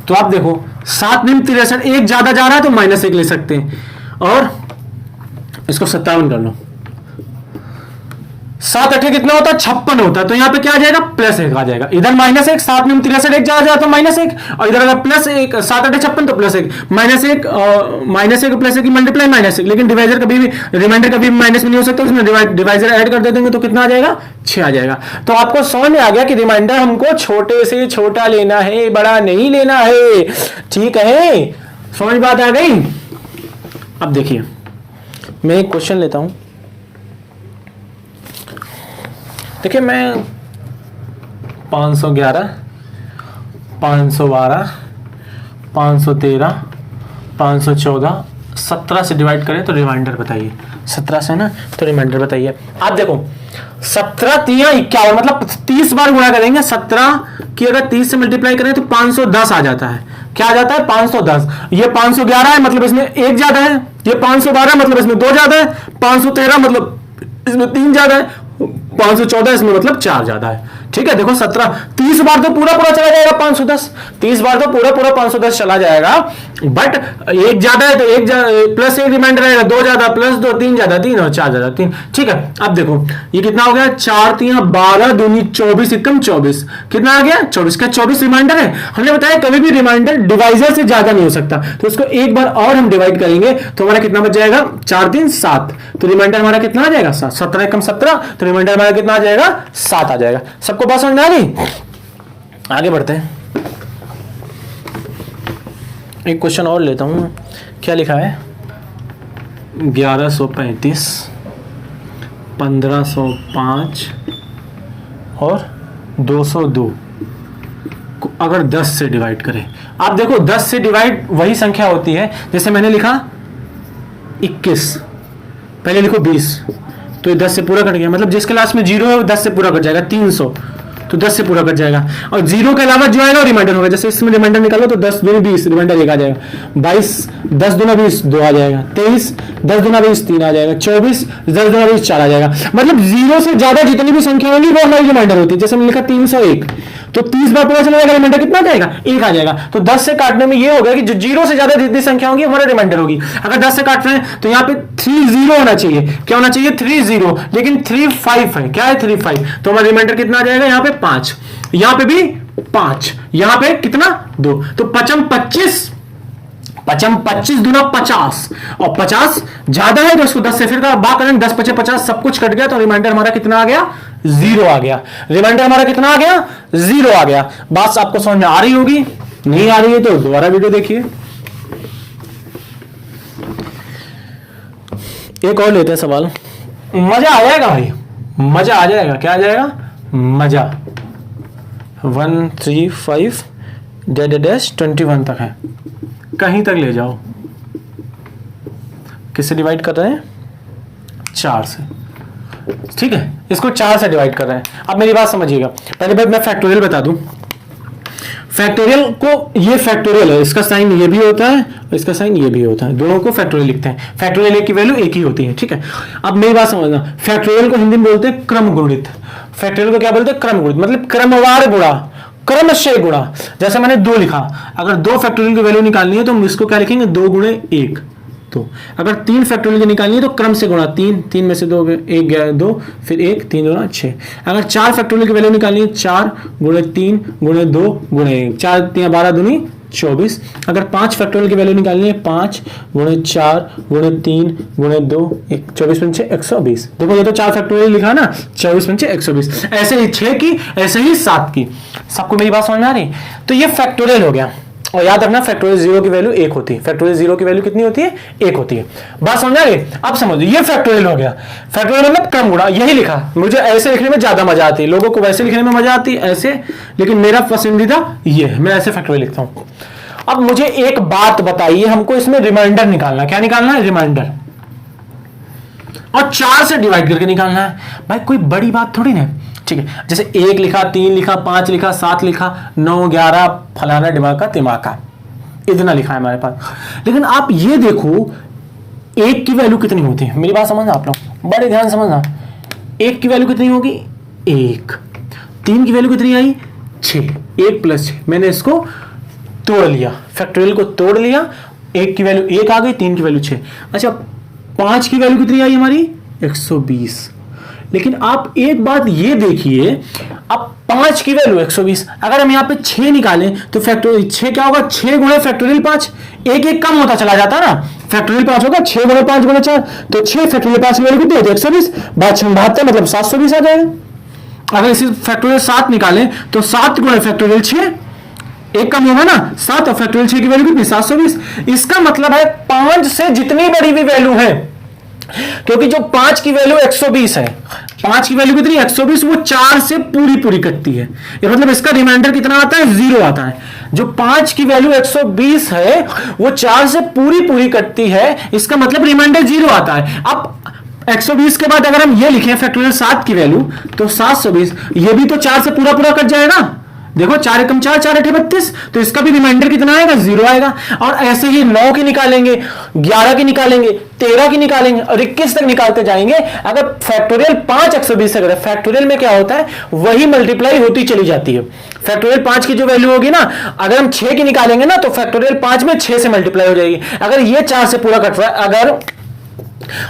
तो आप देखो 7 निम्न 63, एक ज्यादा जा रहा है तो -1 ले सकते हैं और इसको 57 कर लो। 7 8 कितना होता है? 56 होता है। तो यहां पे क्या आ जाएगा? +1 आ जाएगा। इधर -1, 7 निम्न 63 एक ज्यादा तो -1 और इधर अगर +1 7 8 56 तो +1 -1 -1 +1 की मल्टीप्लाई -1, लेकिन डिवाइजर कभी भी रिमाइंडर कभी माइनस में नहीं हो सकता, उसमें डिवाइजर ऐड कर दे देंगे तो कितना आ जाएगा? 6 आ जाएगा। तो आपको समझ में आ गया कि रिमाइंडर हमको छोटे से छोटा लेना है, बड़ा नहीं लेना है, ठीक है। समझ बात आ गई? अब देखिए मैं एक क्वेश्चन लेता हूं। देखिए मैं 511 512 513 514 17 से डिवाइड करें तो रिमाइंडर बताइए। 17 से ना तो रिमाइंडर बताइए। आप देखो 17 3 51 मतलब 30 बार गुणा करेंगे। 17 की अगर 30 से मल्टीप्लाई करें तो 510 आ जाता है। क्या आ जाता है? 510। ये 511 है मतलब इसमें 1 ज्यादा है। ये 512 मतलब इसमें 2 ज्यादा है। 513 मतलब इसमें 3 ज्यादा है। 514 इसमें मतलब 4 ज्यादा है। ठीक है, देखो 17 30 बार तो पूरा चला जाएगा 510, 30 बार तो पूरा 510 चला जाएगा, बट एक ज्यादा है तो एक प्लस एक रिमाइंडर आएगा, 2 ज्यादा प्लस 2 3 ज्यादा 3 और 4 ज्यादा 3। ठीक है, अब देखो ये कितना हो गया? 4 3 12 दूनी 24 एकम 24 कितना आ गया? 24 का 24 रिमाइंडर है। हमने बताया कभी भी रिमाइंडर डिवाइजर से ज्यादा नहीं हो सकता, तो इसको एक बार और हम डिवाइड करेंगे तो हमारा कितना बच जाएगा? 4 3 7, तो रिमाइंडर हमारा कितना आ जाएगा? 7। 17 एकम 17 तो रिमाइंडर हमारा कितना आ जाएगा? 7 आ जाएगा। सबको बात समझ में आ गई? आगे बढ़ते हैं, एक क्वेश्चन और लेता हूं। क्या लिखा है? 1135 1505 और 202 को अगर 10 से डिवाइड करें। आप देखो 10 से डिवाइड वही संख्या होती है, जैसे मैंने लिखा 21, पहले लिखो 20 तो ये 10 से पूरा कट गया, मतलब जिसके लास्ट में 0 है वो 10 से पूरा कट जाएगा। 300 तो 10 से पूरा कट जाएगा, और 0 के अलावा जो आएगा वो रिमाइंडर होगा। जैसे इसमें रिमाइंडर निकालो तो 10 दूनी 20 रिमाइंडर 1 आ जाएगा। 22 10 दूना 20 2 आ जाएगा। 23 10 दूना 20 3 आ जाएगा। 24 10 दूना 20 4 आ जाएगा। मतलब 0 से ज्यादा जितनी भी संख्या होगी वो हमारी रिमाइंडर होती है। जैसे मैंने लिखा 301 तो 30 बार पूरा चला जाएगा, रिमाइंडर कितना जाएगा? 1 आ जाएगा। तो 10 से काटने में ये होगा कि जो 0 से ज्यादा जितनी संख्या होगी हमारा रिमाइंडर होगी। अगर 10 से काट रहे हैं तो यहाँ पे 30 होना चाहिए। क्या होना चाहिए? 30, लेकिन 35 है। क्या है? 35, तो हमारा रिमाइंडर कितना आ जाएगा? यहाँ पे 5, यहाँ पे भी 5, यहाँ पे कितना? 2, तो 25 25 दूना 50 और 50 ज्यादा है तो उसको 10 से फिर बात करेंगे। 10 5 50 सब कुछ कट गया तो रिमाइंडर हमारा कितना आ गया? 0 आ गया। रिमाइंडर हमारा कितना आ गया? 0 आ गया। बात आपको समझ में आ रही होगी, नहीं आ रही है तो दोबारा वीडियो देखिए। एक और लेते हैं सवाल, मजा आ जाएगा भाई, मजा आ जाएगा। क्या आ जाएगा? मजा। 1 3 5 -21 तक है, कहीं तक ले जाओ। किससे डिवाइड कर रहे हैं? 4 से। ठीक है, इसको 4 से डिवाइड कर रहे हैं। अब मेरी बात समझिएगा, पहले बात मैं फैक्टोरियल बता दूं। फैक्टोरियल को, ये फैक्टोरियल है, इसका साइन ये भी होता है और इसका साइन ये भी होता है, दोनों को फैक्टोरियल लिखते हैं। फैक्टोरियल की वैल्यू एक ही होती है। ठीक है, अब मेरी बात समझना, फैक्टोरियल को हिंदी में बोलते हैं क्रम गुणित। फैक्टोरियल को क्या बोलते हैं? क्रम गुणित, मतलब क्रमवार गुणा, क्रमशः गुणा। जैसे मैंने 2 लिखा, अगर 2 फैक्टोरियल की वैल्यू निकालनी है तो हम इसको क्या लिखेंगे? 2 गुणे 1। तो अगर 3 फैक्टोरियल की निकालनी है तो क्रम से गुणा, 3 में से 2 1 गया 2, फिर 1 3 गुणा 6। अगर 4 फैक्टोरियल की वैल्यू निकालनी है 4 गुणे 3 गुणे 2 गुणे 1, 4 3 12 दूनी 24। अगर 5 फैक्टोरियल की वैल्यू निकालनी है, 5 गुणे 4 गुणे 3 गुणे 2, 24 पंचे 120। देखो ये तो 4 फैक्टोरियल लिखा ना, 24 पंचे 120। ऐसे ही 6 की, ऐसे ही 7 की। सबको मेरी बात समझ में आ रही? तो ये फैक्टोरियल हो गया। और याद रखना फैक्टोरियल 0 की वैल्यू 1 होती है। फैक्टोरियल 0 की वैल्यू कितनी होती है? 1 होती है। बात समझ आ रही? अब समझो, ये फैक्टोरियल हो गया। फैक्टोरियल मतलब क्रम गुणा, यही लिखा। मुझे ऐसे लिखने में ज्यादा मजा आती है, लोगों को वैसे लिखने में मजा आती है ऐसे, लेकिन मेरा पसंदीदा ये है, मैं ऐसे फैक्टोरियल लिखता हूं। अब मुझे एक बात बताइए, हमको इसमें रिमाइंडर निकालना। क्या निकालना है? रिमाइंडर। और 4 से डिवाइड करके निकालना है। भाई कोई बड़ी बात थोड़ी ना, ठीक है। जैसे 1 लिखा, 3 लिखा, 5 लिखा, 7 लिखा, 9 11 फलाना डिमाका तिमाका, इतना लिखा है हमारे पास। लेकिन आप ये देखो 1 की वैल्यू कितनी होती है। मेरी बात समझना आप लोग, बड़े ध्यान समझना। 1 की वैल्यू कितनी होगी? 1। 3 की वैल्यू कितनी आई? 6। 1 + 6। मैंने इसको तोड़ लिया, फैक्टोरियल को तोड़ लिया। 1 की वैल्यू 1 आ गई, 3 की वैल्यू 6। अच्छा 5 की वैल्यू कितनी आई हमारी? 120। लेकिन आप एक बात ये देखिए, अब 5 की वैल्यू 120, अगर हम यहाँ पे 6 निकालें तो फैक्टोरियल 6 क्या होगा? 6 गुणे फैक्टोरियल 5, एक एक कम होता चला जाता ना। फैक्टोरियल 5 होगा 6 गुणे 5 गुणे 4, तो 6 फैक्टोरियल 5 की वैल्यू कितनी होती है? 120। 72 मतलब 720 आ जाएगा। अगर इसी फैक्टोरियल 7 निकालें तो 7 गुणे फैक्टोरियल 6, एक कम होगा ना 7, और फैक्टोरियल 6 की वैल्यू कितनी? 720। इसका मतलब है 5 से जितनी बड़ी भी वैल्यू है, क्योंकि जो 5 की वैल्यू 120 है, 5 की वैल्यू कितनी? 120, वो 4 से पूरी कटती है। ये मतलब इसका रिमाइंडर कितना आता है? 0 आता है। जो 5 की वैल्यू 120 है वो 4 से पूरी कटती है, इसका मतलब रिमाइंडर 0 आता है। अब 120 के बाद अगर हम ये लिखें फैक्टोरियल 7 की वैल्यू, तो 720, ये भी तो 4 से पूरा कट जाएगा। देखो 4 एकम 4, 4 अठे 32, तो इसका भी रिमाइंडर कितना आएगा? 0 आएगा। और ऐसे ही 9 की निकालेंगे, 11 की निकालेंगे, 13 की निकालेंगे और 21 तक निकालते जाएंगे। अगर फैक्टोरियल 5 120 से करें, फैक्टोरियल में क्या होता है? वही मल्टीप्लाई होती चली जाती है। फैक्टोरियल 5 की जो वैल्यू होगी ना, अगर हम 6 की निकालेंगे ना, तो फैक्टोरियल 5 में 6 से मल्टीप्लाई हो जाएगी। अगर ये 4 से पूरा कट रहा है, अगर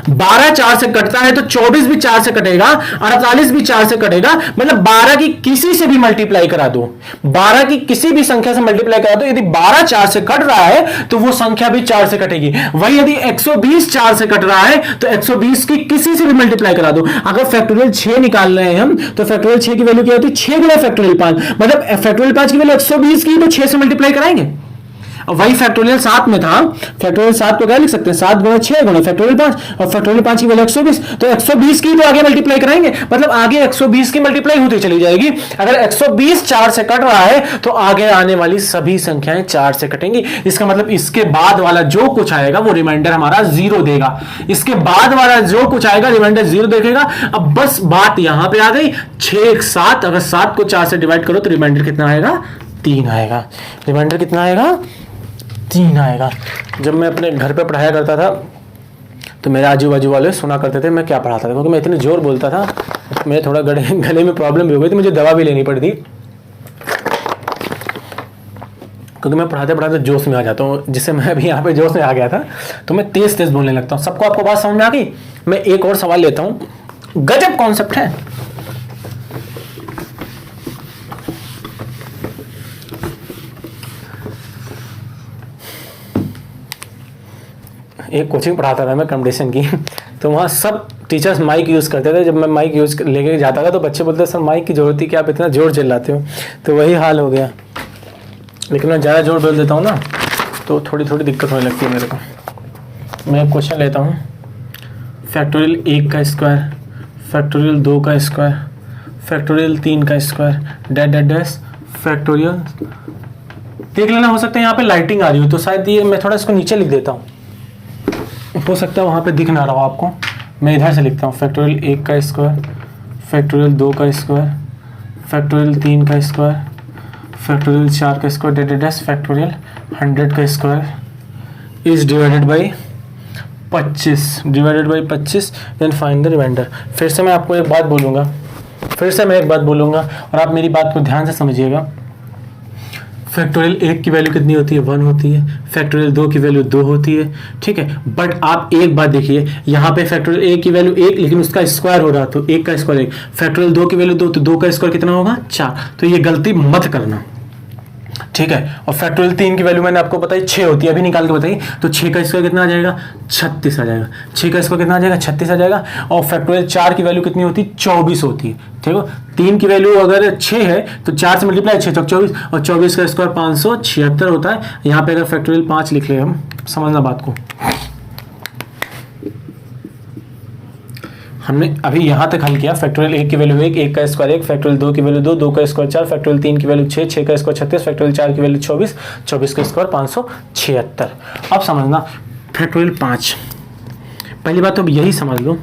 12 4 से कटता है तो 24 भी 4 से कटेगा और 48 भी 4 से कटेगा। मतलब 12 की किसी से भी मल्टीप्लाई करा दो, 12 की किसी भी संख्या से मल्टीप्लाई करा दो, यदि 12 4 से कट रहा है तो वो संख्या भी 4 से कटेगी। वही यदि 120 4 से कट रहा है तो 120 की किसी से भी मल्टीप्लाई करा दो। अगर फैक्टोरियल 6 निकाल रहे हैं हम, तो फैक्टोरियल 6 की वैल्यू क्या होती है? 6 गुना फैक्टोरियल 5, मतलब फैक्टोरियल 5 की वैल्यू 120 की, तो 6 से मल्टीप्लाई कराएंगे। वही फैक्टोरियल 7 में था, फैक्टोरियल 7 को क्या लिख सकते हैं? 7 गुना 6 गुना फैक्टोरियल 5, और फैक्टोरियल 5 की वैल्यू 120, तो 120 की तो आगे मल्टीप्लाई कराएंगे, मतलब आगे 120 की मल्टीप्लाई होती चली जाएगी। अगर 120 4 से कट रहा है तो आगे आने वाली सभी संख्याएं 4 से कटेंगी। इसका मतलब इसके बाद वाला जो कुछ आएगा वो रिमाइंडर हमारा 0 देगा। इसके बाद वाला जो कुछ आएगा रिमाइंडर 0 देखेगा। अब बस बात यहां पे आ गई, 6 7, अगर 7 को 4 से डिवाइड करो तो रिमाइंडर कितना आएगा? 3 आएगा। रिमाइंडर कितना आएगा? 3 आएगा। जब मैं अपने घर पे पढ़ाया करता था तो मेरे आजू बाजू वाले सुना करते थे मैं क्या पढ़ाता था, क्योंकि मैं इतने जोर बोलता था, मेरे थोड़ा गले में प्रॉब्लम भी हो गई थी, मुझे दवा भी लेनी पड़ी थी, क्योंकि मैं पढ़ाते पढ़ाते जोश में आ जाता हूँ, जिससे मैं अभी यहाँ पे जोश में आ गया था तो मैं तेज तेज बोलने लगता हूँ। सबको आपको बात समझ में आ गई? मैं एक और सवाल लेता हूँ, गजब कॉन्सेप्ट है। एक कोचिंग पढ़ाता था मैं कंपटीशन की, तो वहाँ सब टीचर्स माइक यूज़ करते थे। जब मैं माइक यूज़ लेके जाता था तो बच्चे बोलते सर माइक की जरूरत थी कि आप इतना जोर चिल्लाते हो, तो वही हाल हो गया। लेकिन मैं ज़्यादा जोर बोल देता हूँ ना तो थोड़ी दिक्कत होने लगती है मेरे को। मैं एक क्वेश्चन लेता हूँ, फैक्टोरियल 1 का स्क्वायर, फैक्टोरियल 2 का स्क्वायर, फैक्टोरियल 3 का स्क्वायर, डैश फैक्टोरियल। देख लेना, हो सकता है यहाँ पे लाइटिंग आ रही हो तो शायद ये मैं थोड़ा इसको नीचे लिख देता हूँ, हो सकता है वहाँ पे दिख ना रहा हो आपको। मैं इधर से लिखता हूँ, फैक्टोरियल 1 का स्क्वायर, फैक्टोरियल 2 का स्क्वायर, फैक्टोरियल 3 का स्क्वायर, फैक्टोरियल 4 का स्क्वायर, डैश फैक्टोरियल 100 का square is divided by 25 then find the remainder. फिर से मैं आपको एक बात बोलूँगा, और आप मेरी बात को ध्यान से समझिएगा। फैक्टोरियल 1 की वैल्यू कितनी होती है? 1 होती है। फैक्टोरियल 2 की वैल्यू 2 होती है, ठीक है। बट आप एक बात देखिए, यहाँ पे फैक्टोरियल 1 की वैल्यू 1, लेकिन उसका स्क्वायर हो रहा, तो 1 का स्क्वायर 1। फैक्टोरियल 2 की वैल्यू 2, तो 2 का स्क्वायर कितना होगा? 4। तो ये गलती मत करना, ठीक है। और फैक्टोरियल 3 की वैल्यू मैंने आपको बताई 6 होती है, अभी निकाल के बताई। तो 6 का स्क्वायर कितना आ जाएगा? 36 आ जाएगा। 6 का स्क्वायर कितना आ जाएगा? 36 आ जाएगा। और फैक्टोरियल 4 की वैल्यू कितनी होती है? 24 होती है। ठीक है, 3 की वैल्यू अगर 6 है तो 4 से मल्टीप्लाई 6 चौक 24, और 24 का स्क्वायर 576 होता है। यहाँ पे अगर फैक्टोरियल 5 लिख ले हम, समझना बात को, हमने अभी यहाँ तक हल किया। फैक्टोरियल 1 की वैल्यू 1, 1 का स्क्वायर 1, फैक्टोरियल 2 की वैल्यू 2, 2 का स्क्वायर 4, फैक्टोरियल 3 की वैल्यू 6, 6 का स्क्वायर 36, फैक्टोरियल 4 की वैल्यू 24, 24 का स्क्वायर 576। अब समझना फैक्टोरियल 5, पहली बात तो यही समझ लो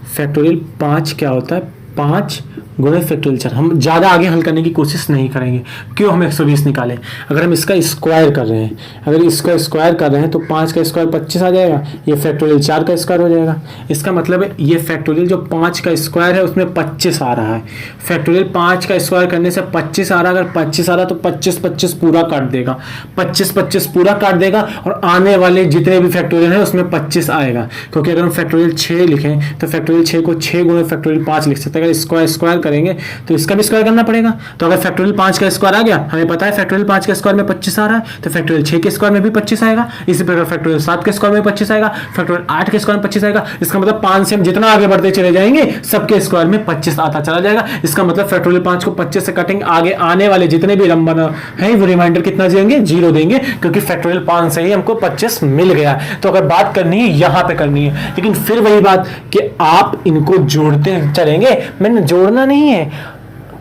फैक्टोरियल 5 क्या होता है। 5 गुणे फैक्टोरियल 4। हम ज़्यादा आगे हल करने की कोशिश नहीं करेंगे। क्यों हम 120 निकालें? अगर हम इसका स्क्वायर कर रहे हैं, अगर इसका स्क्वायर कर रहे हैं तो 5 का स्क्वायर 25 आ जाएगा, ये फैक्टोरियल 4 का स्क्वायर हो जाएगा। इसका मतलब है ये फैक्टोरियल जो 5 का स्क्वायर है उसमें 25 आ रहा है। फैक्टोरियल 5 का स्क्वायर करने से 25 आ रहा है। अगर 25 आ रहा तो 25 25 पूरा काट देगा, 25 25 पूरा काट देगा, और आने वाले जितने भी फैक्टोरियल है उसमें 25 आएगा। क्योंकि अगर हम फैक्टोरियल 6 लिखें तो फैक्टोरियल 6 को 6 गुणे फैक्टोरियल 5 लिख सकते हैं। अगर स्क्वायर स्क्वायर करेंगे तो इसका भी स्क्वायर करना पड़ेगा। तो अगर फैक्टोरियल 5 का स्क्वायर आ गया, हमें पता है फैक्टोरियल 5 के स्क्वायर में 25 आ रहा है, तो फैक्टोरियल 6 के स्क्वायर में भी 25 आएगा। इसी प्रकार फैक्टोरियल 7 के स्क्वायर में 25 आएगा, फैक्टोरियल 8 के स्क्वायर में 25 आएगा। इसका मतलब 5 से हम जितना आगे बढ़ते चले जाएंगे सबके स्क्वायर में 25 आता चला जाएगा। इसका मतलब फैक्टोरियल 5 को 25 से कटेंगे, आगे आने वाले जितने भी नंबर हैं वो रिमाइंडर कितना देंगे? 0 देंगे, क्योंकि फैक्टोरियल 5 से ही हमको 25 मिल गया। तो अगर बात करनी है यहाँ पे करनी है, लेकिन फिर वही बात कि आप इनको जोड़ते चलेंगे। मैंने जोड़ना नहीं है,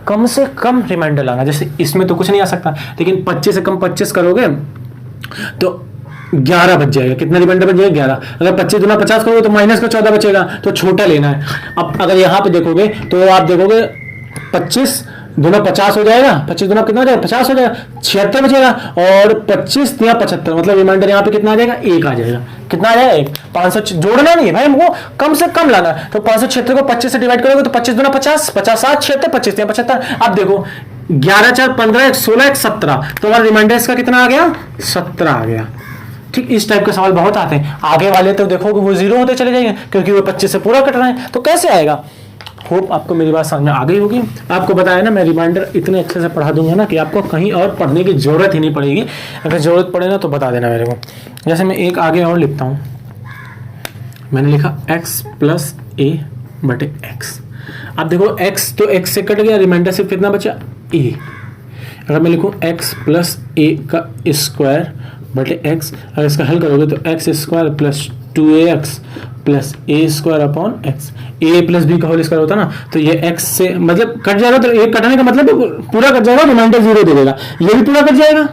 कम से कम रिमाइंडर लाना। जैसे इसमें तो कुछ नहीं आ सकता, लेकिन 25 से कम 25 करोगे तो 11 बच जाएगा। कितना रिमाइंडर बच जाएगा? 11। अगर 25 गुना 50 करोगे तो माइनस का 14 बचेगा, तो छोटा लेना है। अब अगर यहाँ पे देखोगे तो आप देखोगे 25 गुना 50 हो जाएगा, 25 गुना कितना हो जाएगा? 50 हो जाएगा, 76 बचेगा। और 25 या 75 मतलब रिमाइंडर यहाँ पे कितना आ जाएगा? 1 आ जाएगा। कितना आ जाएगा? 1। 500 जोड़ना नहीं है भाई, हमको कम से कम लाना। तो 576 को 25 से डिवाइड करोगे तो 25 गुना 50, 50 7 76, 25 या 75। अब देखो 11 4 15 1 16 1 17, तो हमारा रिमाइंडर इसका कितना आ गया? 17 आ गया। ठीक, इस टाइप के सवाल बहुत आते हैं। आगे वाले तो देखोगे वो 0 होते चले जाएंगे, क्योंकि वो 25 से पूरा कट रहे हैं। तो कैसे आएगा? होप आपको मेरी बात समझ में आ गई होगी। आपको बताया ना, मैं रिमाइंडर इतने अच्छे से पढ़ा दूंगा ना कि आपको कहीं और पढ़ने की जरूरत ही नहीं पड़ेगी। अगर जरूरत पड़े ना तो बता देना मेरे को। जैसे मैं एक आगे और लिखता हूँ, मैंने लिखा x प्लस a बटे x। अब देखो x तो x से कट गया, रिमाइंडर सिर्फ कितना बचा? a। अगर मैं लिखूँ x प्लस a का स्क्वायर बटे x, अगर इसका हल करोगे तो x square plus 2ax plus a square upon x. A plus b का होल स्क्वायर होता ना, तो ये x से मतलब कट जाएगा, तो एक कटने का मतलब पूरा कट जाएगा, रिमाइंडर 0 दे देगा। ये भी पूरा कट जाएगा।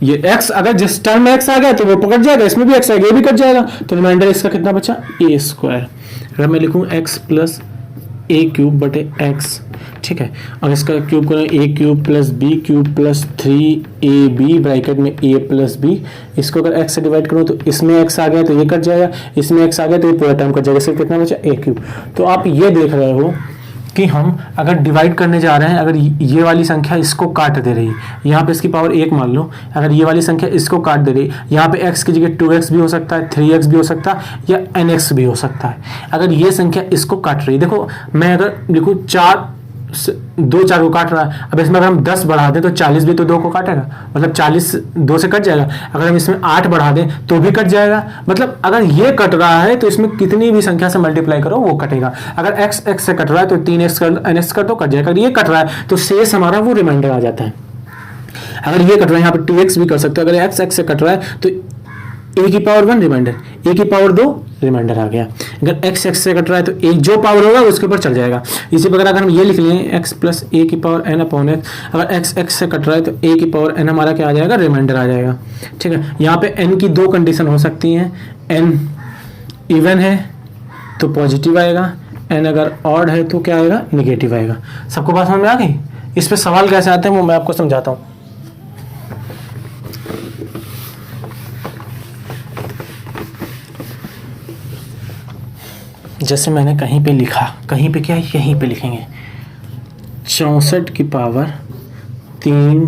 ये x अगर जिस टर्म में x आ गया तो वो कट जाएगा, इसमें भी x आएगा, ये भी कट जाएगा। तो रिमाइंडर इसका कितना बचा? A square. अगर मैं लिखूँ x प्लस ए क्यूब बटे एक्स, ठीक है, और इसका क्यूब करें a cube plus b cube plus 3ab bracket में a प्लस बी। इसको अगर x से डिवाइड करो तो इसमें x आ गया तो ये कट जाएगा, इसमें x आ गया तो ये पूरा टर्म कट जाएगा, सिर्फ कितना बचा? a cube. तो आप ये देख रहे हो कि हम अगर डिवाइड करने जा रहे हैं, अगर ये वाली संख्या इसको काट दे रही है, यहाँ पे इसकी पावर 1 मान लो, अगर ये वाली संख्या इसको काट दे रही है, यहाँ पे x की जगह 2x भी हो सकता है, 3x भी हो सकता है, या nx भी हो सकता है। अगर ये संख्या इसको काट रही है, देखो मैं अगर लिखूँ 4 2 4 को काट रहा है, अब इसमें अगर हम 10 बढ़ा दें तो 40 भी तो 2 को काटेगा, मतलब 40 2 से कट जाएगा। अगर हम इसमें 8 बढ़ा दें तो भी कट जाएगा। मतलब अगर ये कट रहा है तो इसमें कितनी भी संख्या से मल्टीप्लाई करो वो कटेगा। अगर x x से कट रहा है तो 3x कर nx कर दो, कट जाएगा। अगर ये कट रहा है तो शेष हमारा वो रिमाइंडर आ जाता है। अगर ये कट रहा है, यहाँ पर 2x भी कर सकते हो। अगर x x से कट रहा है तो a की पावर 1 रिमाइंडर, a की पावर 2 रिमाइंडर आ गया। अगर x x से कट रहा है तो एक जो पावर होगा उसके ऊपर चल जाएगा। इसी प्रकार अगर हम ये लिख लें x प्लस a की पावर n अपॉन x, अगर x x से कट रहा है तो a की पावर n हमारा क्या आ जाएगा? रिमाइंडर आ जाएगा। ठीक है, यहाँ पे n की 2 कंडीशन हो सकती हैं। n इवन है तो पॉजिटिव आएगा, n अगर ऑड है तो क्या आएगा? निगेटिव आएगा। सबको बात समझ में आ गई? इस पर सवाल कैसे आते हैं वो मैं आपको समझाता हूँ। जैसे मैंने कहीं पे लिखा, कहीं पे क्या, यहीं पे लिखेंगे 64 की पावर 3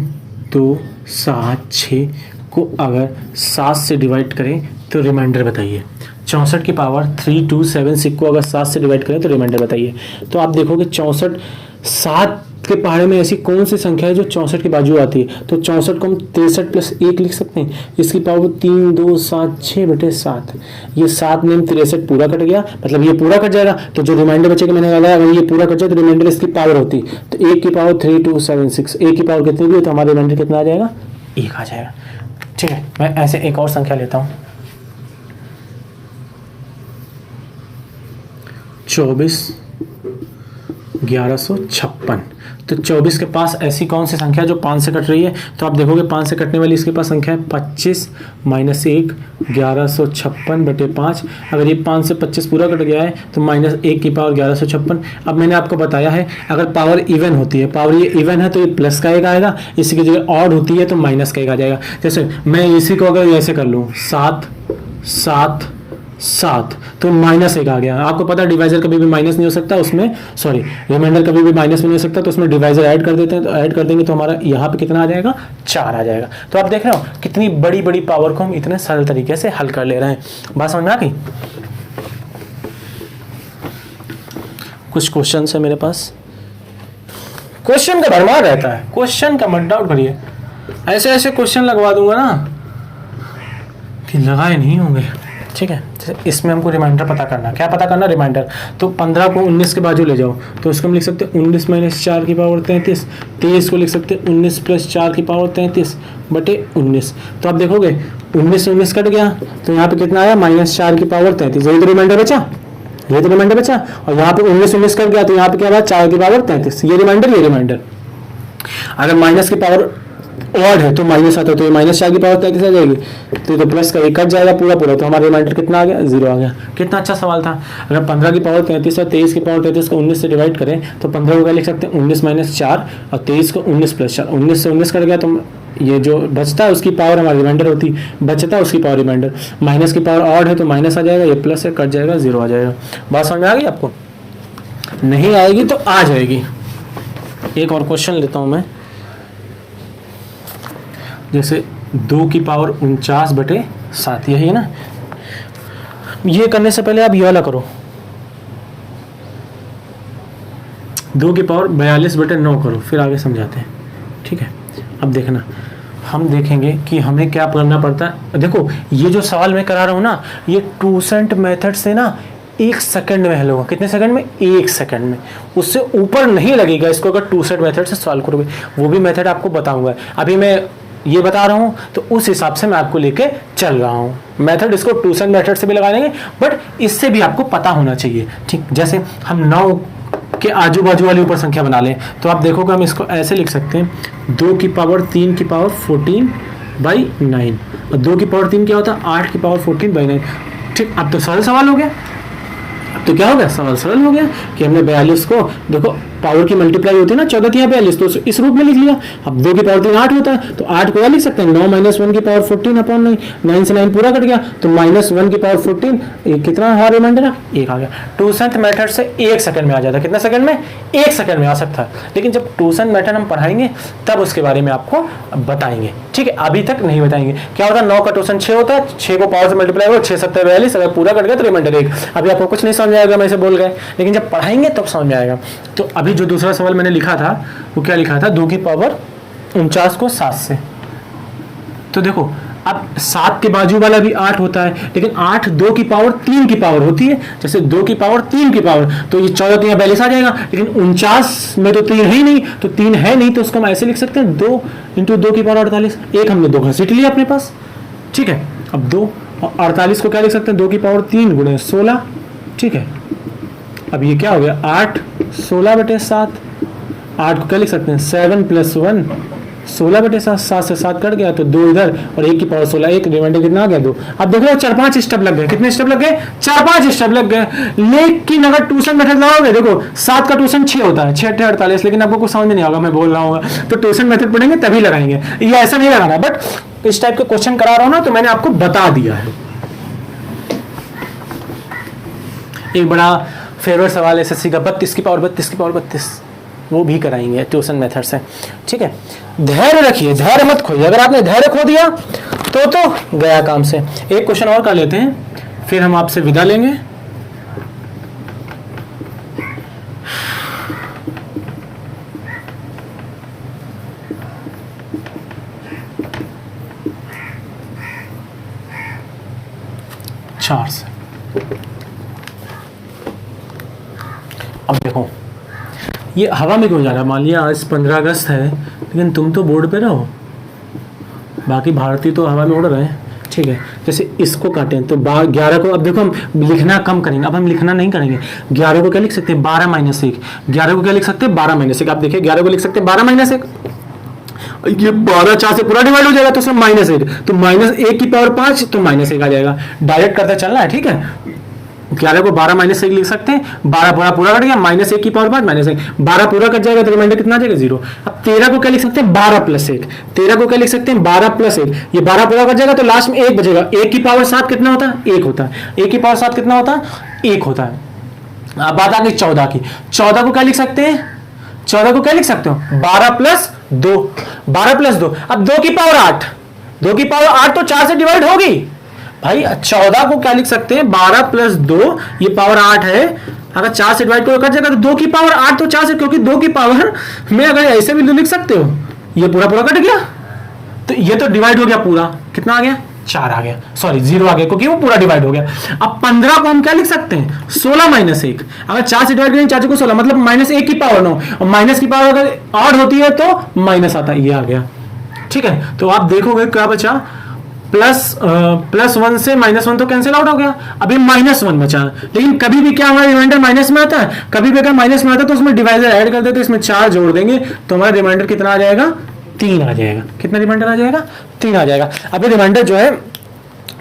2 7 6 को अगर 7 से डिवाइड करें तो रिमाइंडर बताइए। 64 की पावर 3 2 7 6 को अगर 7 से डिवाइड करें तो रिमाइंडर बताइए। तो आप देखोगे 64 7 के पहाड़े में ऐसी कौन सी संख्या है जो 64 के बाजू आती है? तो 64 को हम 63 प्लस 1 लिख सकते हैं, इसकी पावर 3 2 7 6/7। ये 7 में 63 पूरा कट गया, मतलब ये पूरा कट जाएगा, तो जो रिमाइंडर बचेगा मैंने कहा अगर ये पूरा कट जाए तो रिमाइंडर इसकी पावर होती, तो 1 की पावर 3 2 7 6, 1 की पावर कितनी भी है तो हमारा रिमाइंडर कितना आ जाएगा? 1 आ जाएगा। ठीक है, मैं ऐसे एक और संख्या लेता हूँ, 24,1156। तो 24 के पास ऐसी कौन सी संख्या जो 5 से कट रही है? तो आप देखोगे 5 से कटने वाली इसके पास संख्या है 25 माइनस 1 1156/5। अगर ये 5 से 25 पूरा कट गया है तो माइनस 1 की पावर 1156। अब मैंने आपको बताया है अगर पावर इवन होती है, पावर ये इवन है तो ये प्लस का 1 आएगा, इसी की जगह ऑड होती है तो माइनस का 1 आ जाएगा। जैसे मैं इसी को अगर ऐसे कर लूँ 7 7 7 तो माइनस 1 आ गया। आपको पता है डिवाइजर कभी भी माइनस नहीं हो सकता, उसमें सॉरी रिमाइंडर कभी भी माइनस में नहीं हो सकता, तो उसमें डिवाइजर ऐड कर देते हैं, तो ऐड कर देंगे तो हमारा यहाँ पे कितना आ जाएगा? 4 आ जाएगा। तो आप देख रहे हो कितनी बड़ी बड़ी पावर को हम इतने सरल तरीके से हल कर ले रहे हैं। बात समझ में आ गई? कुछ क्वेश्चन है मेरे पास, क्वेश्चन का भरमार रहता है, क्वेश्चन का मत डाउट करिए, ऐसे ऐसे क्वेश्चन लगवा दूंगा ना कि लगाए नहीं होंगे। ठीक है, इसमें हमको रिमाइंडर पता करना, क्या पता करना? रिमाइंडर। तो 15 को 19 के बाजू ले जाओ, तो इसको हम लिख सकते हैं 19 माइनस 4 की पावर 33। 23 को लिख सकते हैं 19 प्लस 4 की पावर 33/19। तो आप देखोगे 19 से 19 कट गया, तो यहाँ पे कितना आया? माइनस 4 की पावर 33। यही तो रिमाइंडर बचा, ये तो रिमाइंडर बचा। और यहाँ पे 19 से 19 कट गया तो यहाँ पे क्या हुआ? 4 की पावर 33। ये रिमाइंडर, ये रिमाइंडर। अगर माइनस की पावर ऑड है तो माइनस आता है, तो ये माइनस 4 की पावर 33 आ जाएगी, तो ये तो प्लस का 1 कट जाएगा पूरा पूरा, तो हमारा रिमाइंडर कितना आ गया? 0 आ गया। कितना अच्छा सवाल था। अगर 15 की पावर 33 और 23 की पावर 33 को 19 से डिवाइड करें तो 15 को क्या लिख सकते हैं? 19 माइनस 4 और 23 को 19 प्लस 4। 19 से 19 कट गया तो ये जो बचता है उसकी पावर हमारी रिमाइंडर होती, बचता है उसकी पावर रिमाइंडर। माइनस की पावर ऑड है तो माइनस आ जाएगा, ये प्लस है कट जाएगा, 0 आ जाएगा। बात समझ में आ गई आपको? नहीं आएगी तो आ जाएगी। एक और क्वेश्चन लेता हूं मैं, जैसे 2 की पावर 49/7, यही है ना। ये करने से पहले आप ये वाला करो, 2 की पावर 42/9 करो, फिर आगे समझाते हैं। ठीक है, अब देखना, हम देखेंगे कि हमें क्या करना पड़ता है। देखो ये जो सवाल मैं करा रहा हूँ ना, ये टूसेंट मेथड से ना 1 सेकंड में हल होगा। कितने सेकंड में? 1 सेकंड में, उससे ऊपर नहीं लगेगा इसको अगर टूसेंट मेथड से सॉल्व करोगे। वो भी मेथड आपको बताऊंगा, अभी मैं ये बता रहा हूँ तो उस हिसाब से मैं आपको लेके चल रहा हूँ। मेथड इसको टूसेंट मेथड से भी लगा देंगे, बट इससे भी आपको पता होना चाहिए। ठीक, जैसे हम 9 के आजू बाजू वाली ऊपर संख्या बना लें तो आप देखोगे हम इसको ऐसे लिख सकते हैं 2 की पावर 3 की पावर 14/9, और 2 की पावर 3 क्या होता है? 8 की पावर 14/9। ठीक, अब तो सरल सवाल हो गया। तो क्या हो गया? सवाल सरल हो गया कि हमने 42 को, देखो पावर की मल्टीप्लाई होती है ना 14 की 42, तो इस रूप में लिख लिया। अब 2 की पावर 3 8 होता है, तो 8 को क्या लिख सकते हैं? 9 माइनस 1 की पावर 14/9। 9 से 9 पूरा कट गया तो माइनस 1 की पावर 14। कितना है रिमाइंडर? 1 आ गया। टूसेंट मेथड से 1 सेकंड में आ जाता है। कितने सेकंड में? 1 सेकंड में आ सकता है। लेकिन जब टूसेंट मेथड हम पढ़ाएंगे तब उसके बारे में आपको बताएंगे। ठीक है, अभी तक नहीं बताएंगे। क्या होता है? 9 का टूसेंट 6 होता है, 6 को पावर से मल्टीप्लाई हो, 6 7 42, अगर पूरा कट गया तो रिमाइंडर 1। अभी आपको कुछ नहीं समझ आएगा, मैं इसे बोल गए, लेकिन जब पढ़ाएंगे तब समझ में आएगा। तो अभी जो दूसरा सवाल मैंने लिखा था वो क्या लिखा था? 2 की पावर 49 को 7 से। तो देखो अब 7 के बाजू वाला भी 8 होता है, लेकिन 8 2 की पावर 3 की पावर होती है। जैसे 2 की पावर 3 की पावर, तो ये 14 3 42 आ जाएगा, लेकिन 49 में तो 3 है ही नहीं, तो 3 है नहीं, तो उसको हम ऐसे लिख सकते हैं 2 × 2 की पावर 48। एक हमने 2 घसीट लिया अपने पास। ठीक है, अब 2 और 48 को क्या लिख सकते हैं? 2 की पावर 3 × 16। ठीक है, अब ये क्या हो गया? 8 16/7। 8 को क्या लिख सकते हैं? 7 + 1 16/7। 7 से 7 कट गया तो 2 इधर और 1 की पावर 16, 1 रिमाइंडर कितना आ गया? 2। अब देख लो 4-5 स्टेप लग गए। कितने स्टेप लग गए? 4-5 स्टेप लग गए। लेकिन अगर टूसेंट मेथड लगाओगे, देखो 7 का टूसेंट 6 होता है, 6 × 48, लेकिन आपको कुछ समझ में नहीं आएगा, मैं बोल रहा हूँ। तो टूसेंट मेथड पढ़ेंगे तभी लगाएंगे, ये ऐसा नहीं लगाना। बट इस टाइप के क्वेश्चन करा रहा हूँ ना, तो मैंने आपको बता दिया है। एक बड़ा फेवरेट सवाल एसएससी का 32 की पावर 32 की पावर 32, वो भी कराएंगे ट्यूशन मेथड से। ठीक है, धैर्य रखिए, धैर्य मत खोइए। अगर आपने धैर्य खो दिया तो गया काम से। एक क्वेश्चन और कर लेते हैं, फिर हम आपसे विदा लेंगे। 4 से। अब देखो ये हवा में क्यों जा रहा है, मान लिया आज 15 अगस्त है लेकिन तुम तो बोर्ड पे रहो, बाकी भारतीय तो हवा में उड़ रहे हैं, ठीक है। जैसे इसको काटें तो 11 को, अब देखो हम लिखना कम करेंगे, अब हम लिखना नहीं करेंगे। 11 को क्या लिख सकते हैं 12 माइनस 1, 11 को क्या लिख सकते हैं 12 माइनस 1, आप देखिए 11 को लिख सकते हैं 12 माइनस 1, ये 12 4 से पूरा डिवाइड हो जाएगा तो उसमें माइनस 1, तो माइनस 1 की पावर 5 तो माइनस 1 आ जाएगा, डायरेक्ट करते चलना है, ठीक है। 11 को 12 माइनस 1 लिख सकते हैं, 12 पूरा कट गया, माइनस 1 की पावर 5 माइनस 1, 12 पूरा कट जाएगा तो रिमाइंडर कितना आ जाएगा 0। अब 13 को क्या लिख सकते हैं 12 प्लस 1, 13 को क्या लिख सकते हैं 12 प्लस 1, ये 12 पूरा कट जाएगा तो लास्ट में 1 बचेगा, 1 की पावर 7 कितना होता है 1 होता है, 1 की पावर 7 कितना होता है 1 होता है। अब बात आ गई 14 की, 14 को क्या लिख सकते हैं, 14 को क्या लिख सकते हो 12 प्लस 2, 12 प्लस 2, अब 2 की पावर 8, 2 की पावर 8 तो 4 से डिवाइड होगी भाई। 14 को क्या लिख सकते हैं 12 प्लस 2, ये पावर 8 है, अगर 4 से डिवाइड करो कट जाएगा तो 2 की पावर 8 तो 4 से, क्योंकि 2 की पावर में अगर ऐसे भी लिख सकते हो, ये पूरा कट गया तो ये तो डिवाइड हो गया पूरा, कितना आ गया 4 आ गया, सॉरी 0 आ गया क्योंकि वो पूरा डिवाइड हो गया। अब 15 को हम क्या लिख सकते हैं 16 माइनस 1, अगर 4 से डिवाइड करेंगे 4 को 16 मतलब माइनस 1 की पावर 9, और माइनस की पावर अगर ऑड होती है तो माइनस आता है, ये आ गया, ठीक है। तो आप देखोगे क्या बचा, प्लस 1 से माइनस 1 तो कैंसिल आउट हो गया, अभी माइनस 1 बचा। लेकिन कभी भी क्या हमारा रिमाइंडर माइनस में आता है, कभी भी अगर माइनस में आता है तो उसमें डिवाइजर ऐड कर देते, इसमें 4 जोड़ देंगे तो हमारा रिमाइंडर कितना आ जाएगा 3 आ जाएगा। कितना रिमाइंडर आ जाएगा 3 आ जाएगा। अभी रिमाइंडर जो है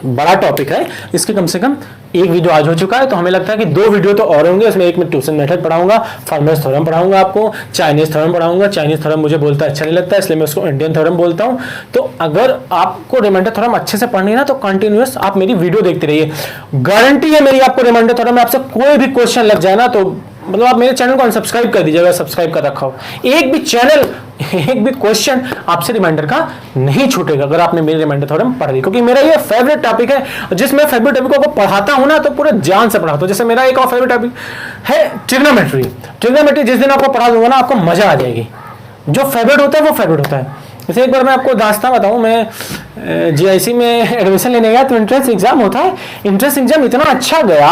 बड़ा टॉपिक है, इसके कम से कम एक वीडियो आज हो चुका है, तो हमें लगता है कि 2 वीडियो तो और होंगे। इसमें एक में ट्यूशन मेथड पढ़ाऊंगा, फॉर्मूला थ्योरम पढ़ाऊंगा आपको, चाइनीज थ्योरम पढ़ाऊंगा। चाइनीज थ्योरम मुझे बोलता अच्छा नहीं लगता, इसलिए मैं उसको इंडियन थ्योरम बोलता हूं। तो अगर आपको रिमाइंडर थ्योरम अच्छे से पढ़नी है ना तो कंटिन्यूअस आप मेरी वीडियो देखते रहिए। गारंटी है मेरी आपको रिमाइंडर थ्योरम में आपसे कोई भी क्वेश्चन लग जाए ना तो मतलब आप मेरे चैनल को अनसब्सक्राइब कर दीजिएगा, सब्सक्राइब कर रखा हो, एक भी चैनल एक भी क्वेश्चन आपसे रिमाइंडर का नहीं छूटेगा अगर आपने मेरे रिमाइंडर थ्योरम पढ़ ली, क्योंकि मेरा ये फेवरेट टॉपिक है। जिसमें फेवरेट टॉपिक को पढ़ाता हूं ना तो पूरे जान से पढ़ाता हूं। जैसे मेरा एक और फेवरेट टॉपिक है ट्रिग्नोमेट्री। ट्रिग्नोमेट्री जिस दिन आपको पढ़ा दूंगा ना आपको मजा आ जाएगी। जो फेवरेट होता है वो फेवरेट होता है। जैसे एक बार मैं आपको दास्तां बताऊं, मैं जीआईसी में एडमिशन लेने गया तो एंट्रेंस एग्जाम होता है। एंट्रेंस एग्जाम इतना अच्छा गया,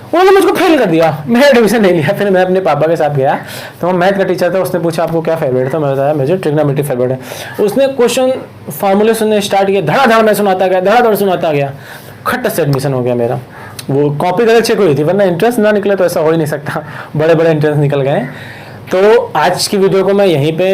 उन्होंने मुझको फेल कर दिया, मैं एडमिशन ले लिया। फिर मैं अपने पापा के साथ गया तो मैथ का टीचर था, उसने पूछा आपको क्या फेवरेट था, मैं बताया मुझे ट्रिग्नोमेट्री फेवरेट है। उसने क्वेश्चन फार्मूले सुनने स्टार्ट किया, धड़ाधड़ मैं सुनाता गया, धड़ाधड़ सुनाता गया, खट्ट से एडमिशन हो गया मेरा। वो कॉपी गलत चेक हुई थी, वरना इंट्रेंस ना निकले तो ऐसा हो ही नहीं सकता, बड़े बड़े इंट्रेंस निकल गए। तो आज की वीडियो को मैं यहीं पे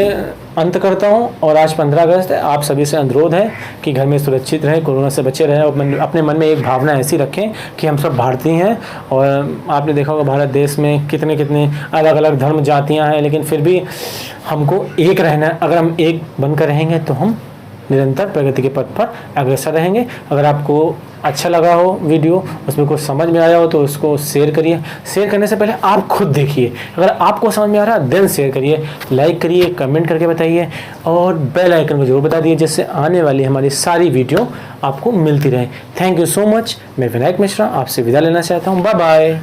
अंत करता हूं। और आज 15 अगस्त है, आप सभी से अनुरोध है कि घर में सुरक्षित रहें, कोरोना से बचे रहें और अपने मन में एक भावना ऐसी रखें कि हम सब भारतीय हैं। और आपने देखा होगा भारत देश में कितने कितने अलग अलग धर्म जातियां हैं, लेकिन फिर भी हमको एक रहना है। अगर हम एक बनकर रहेंगे तो हम निरंतर प्रगति के पथ पर अग्रसर रहेंगे। अगर आपको अच्छा लगा हो वीडियो, उसमें कुछ समझ में आया हो तो उसको शेयर करिए। शेयर करने से पहले आप खुद देखिए, अगर आपको समझ में आ रहा है देन शेयर करिए, लाइक करिए, कमेंट करके बताइए और बेल आइकन को जरूर बता दिए, जिससे आने वाली हमारी सारी वीडियो आपको मिलती रहे। Thank you so much. मैं विनायक मिश्रा आपसे विदा लेना चाहता हूँ। Bye bye.